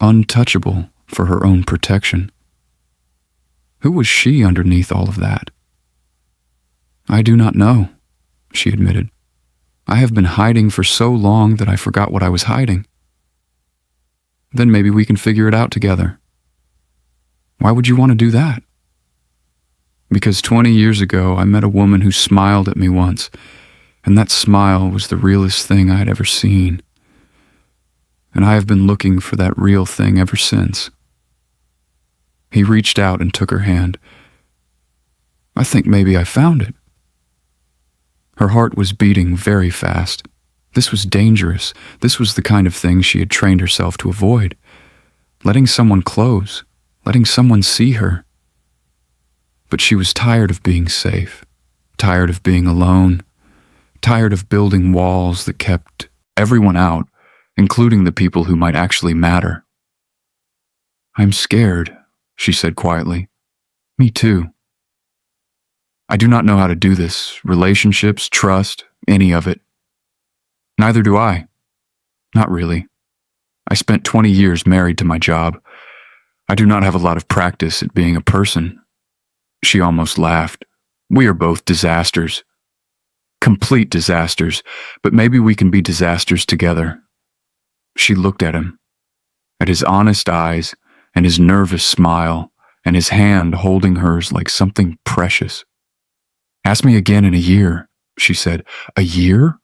untouchable for her own protection. Who was she underneath all of that? I do not know, she admitted. I have been hiding for so long that I forgot what I was hiding. Then maybe we can figure it out together. Why would you want to do that? Because 20 years ago, I met a woman who smiled at me once, and that smile was the realest thing I had ever seen. And I have been looking for that real thing ever since. He reached out and took her hand. I think maybe I found it. Her heart was beating very fast. This was dangerous. This was the kind of thing she had trained herself to avoid. Letting someone close, letting someone see her. But she was tired of being safe, tired of being alone, tired of building walls that kept everyone out, including the people who might actually matter. "I'm scared," she said quietly. "Me too. I do not know how to do this, relationships, trust, any of it. Neither do I. Not really. I spent 20 years married to my job. I do not have a lot of practice at being a person." She almost laughed. "We are both disasters. Complete disasters, but maybe we can be disasters together." She looked at him, at his honest eyes and his nervous smile and his hand holding hers like something precious. "Ask me again in a year," she said. "A year?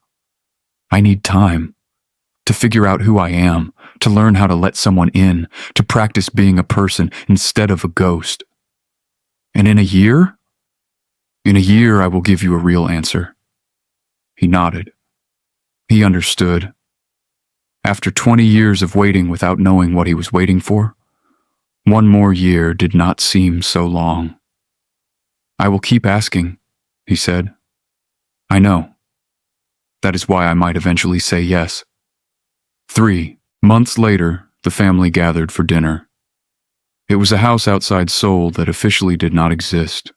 I need time to figure out who I am, to learn how to let someone in, to practice being a person instead of a ghost. And in a year? In a year, I will give you a real answer." He nodded. He understood. After 20 years of waiting without knowing what he was waiting for, one more year did not seem so long. "I will keep asking," he said. "I know. That is why I might eventually say yes." 3 months later, the family gathered for dinner. It was a house outside Seoul that officially did not exist.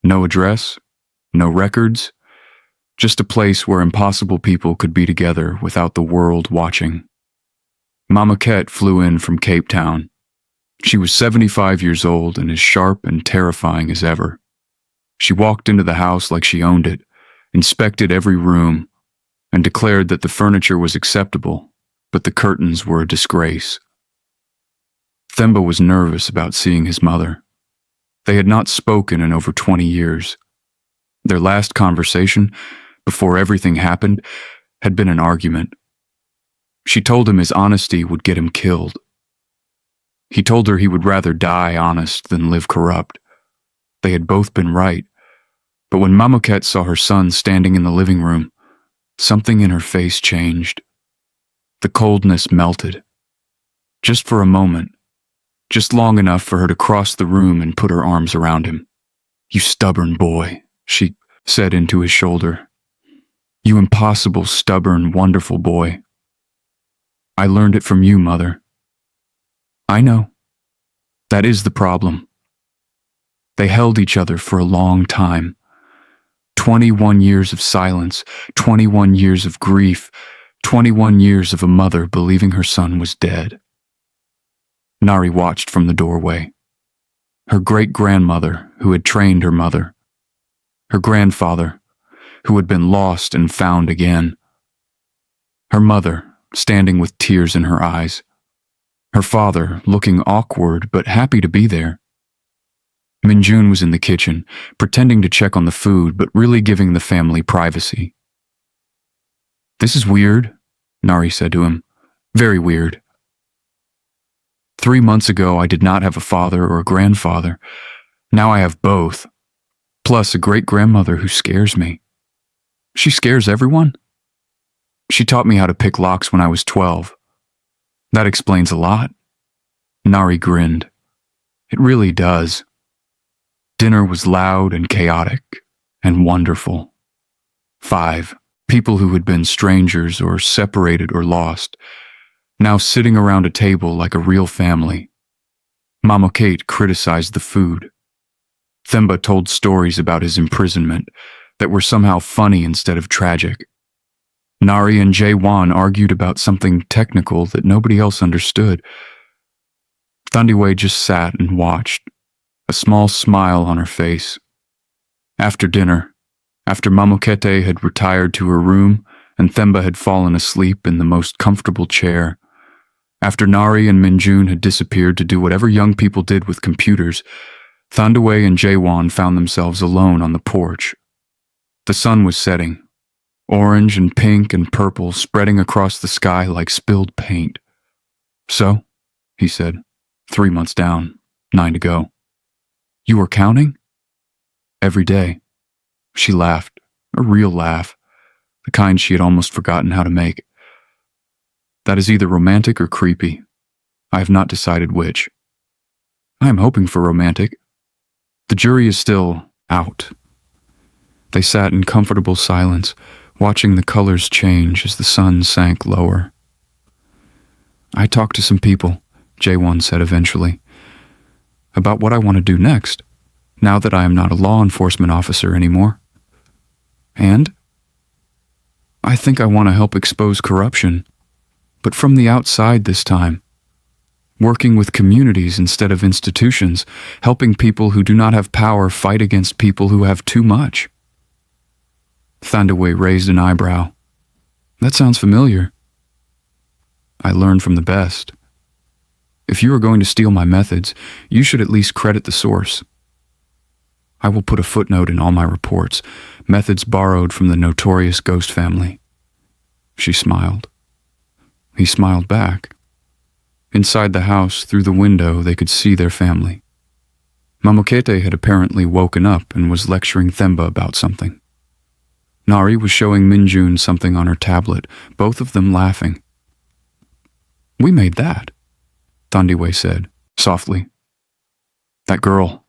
No address, no records, just a place where impossible people could be together without the world watching. Mama Ket flew in from Cape Town. She was 75 years old and as sharp and terrifying as ever. She walked into the house like she owned it, inspected every room, and declared that the furniture was acceptable, but the curtains were a disgrace. Themba was nervous about seeing his mother. They had not spoken in over 20 years. Their last conversation, before everything happened, had been an argument. She told him his honesty would get him killed. He told her he would rather die honest than live corrupt. They had both been right, but when Mamoket saw her son standing in the living room, something in her face changed. The coldness melted. Just for a moment, just long enough for her to cross the room and put her arms around him. "You stubborn boy," she said into his shoulder. "You impossible, stubborn, wonderful boy. I learned it from you, Mother." "I know. That is the problem." They held each other for a long time. 21 years of silence, 21 years of grief, 21 years of a mother believing her son was dead. Nari watched from the doorway. Her great-grandmother, who had trained her mother. Her grandfather, who had been lost and found again. Her mother, standing with tears in her eyes. Her father, looking awkward but happy to be there. Minjun was in the kitchen, pretending to check on the food but really giving the family privacy. "This is weird," Nari said to him. "Very weird. 3 months ago, I did not have a father or a grandfather. Now I have both, plus a great-grandmother who scares me. She scares everyone? She taught me how to pick locks when I was 12. That explains a lot." Nari grinned. "It really does." Dinner was loud and chaotic and wonderful. 5 people who had been strangers or separated or lost, now sitting around a table like a real family. Mama Kate criticized the food. Themba told stories about his imprisonment that were somehow funny instead of tragic. Nari and Jae-won argued about something technical that nobody else understood. Thandiwe just sat and watched, a small smile on her face. After dinner, after Mamokete had retired to her room and Themba had fallen asleep in the most comfortable chair, after Nari and Minjun had disappeared to do whatever young people did with computers, Thandiwe and Jae-won found themselves alone on the porch. The sun was setting, orange and pink and purple spreading across the sky like spilled paint. "So," he said, 3 months down, 9 to go. "You were counting?" "Every day." She laughed, a real laugh, the kind she had almost forgotten how to make. "That is either romantic or creepy. I have not decided which. I am hoping for romantic. The jury is still out." They sat in comfortable silence, watching the colors change as the sun sank lower. "I talked to some people," Jae-won said eventually, "about what I want to do next, now that I am not a law enforcement officer anymore. And I think I want to help expose corruption, but from the outside this time, working with communities instead of institutions, helping people who do not have power fight against people who have too much." Thandiwe raised an eyebrow. "That sounds familiar." "I learned from the best. If you are going to steal my methods, you should at least credit the source. I will put a footnote in all my reports, methods borrowed from the notorious ghost family." She smiled. He smiled back. Inside the house, through the window, they could see their family. Mamokete had apparently woken up and was lecturing Themba about something. Nari was showing Minjun something on her tablet, both of them laughing. "We made that," Thandiwe said, softly. "That girl.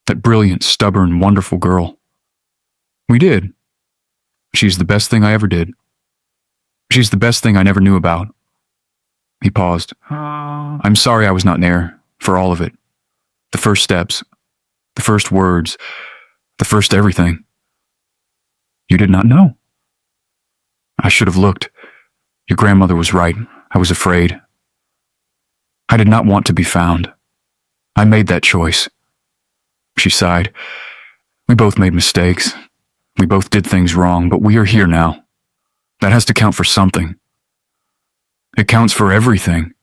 That brilliant, stubborn, wonderful girl. We did. She's the best thing I ever did. She's the best thing I never knew about." He paused. "I'm sorry I was not there, for all of it. The first steps, the first words, the first everything. You did not know. I should have looked. Your grandmother was right. I was afraid. I did not want to be found. I made that choice." She sighed. "We both made mistakes. We both did things wrong, but we are here now. That has to count for something. It counts for everything."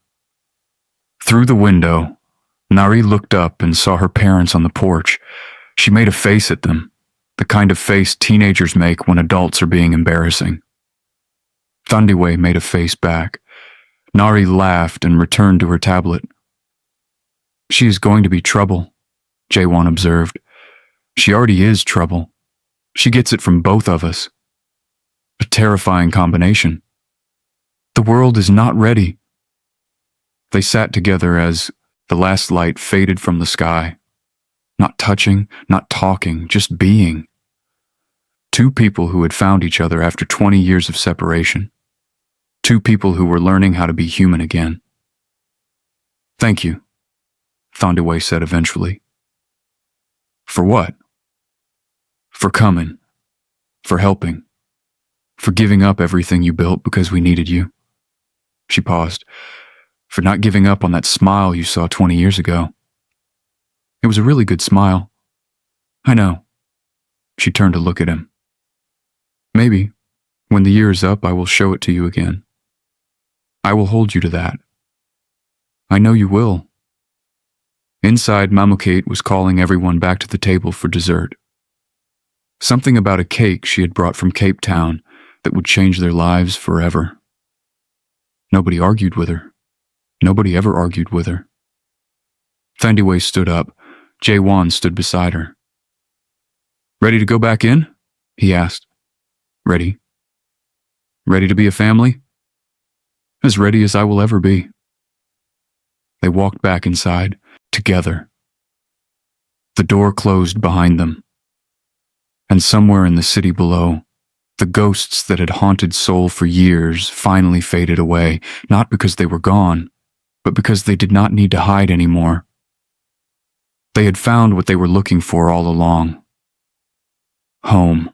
Through the window, Nari looked up and saw her parents on the porch. She made a face at them, the kind of face teenagers make when adults are being embarrassing. Thandiwe made a face back. Nari laughed and returned to her tablet. "She is going to be trouble," Jae-won observed. "She already is trouble. She gets it from both of us. A terrifying combination. The world is not ready." They sat together as the last light faded from the sky. Not touching, not talking, just being. Two people who had found each other after 20 years of separation. Two people who were learning how to be human again. "Thank you," Thandiwe said eventually. "For what?" "For coming. For helping. For giving up everything you built because we needed you." She paused. "For not giving up on that smile you saw 20 years ago. It was a really good smile." "I know." She turned to look at him. "Maybe, when the year is up, I will show it to you again. I will hold you to that. I know you will." Inside, Mamukate was calling everyone back to the table for dessert. Something about a cake she had brought from Cape Town that would change their lives forever. Nobody argued with her. Nobody ever argued with her. Thandiwe stood up. Jae-won stood beside her. "Ready to go back in?" he asked. "Ready." "Ready to be a family?" "As ready as I will ever be." They walked back inside, together. The door closed behind them. And somewhere in the city below, the ghosts that had haunted Seoul for years finally faded away, not because they were gone, but because they did not need to hide anymore. They had found what they were looking for all along. Home.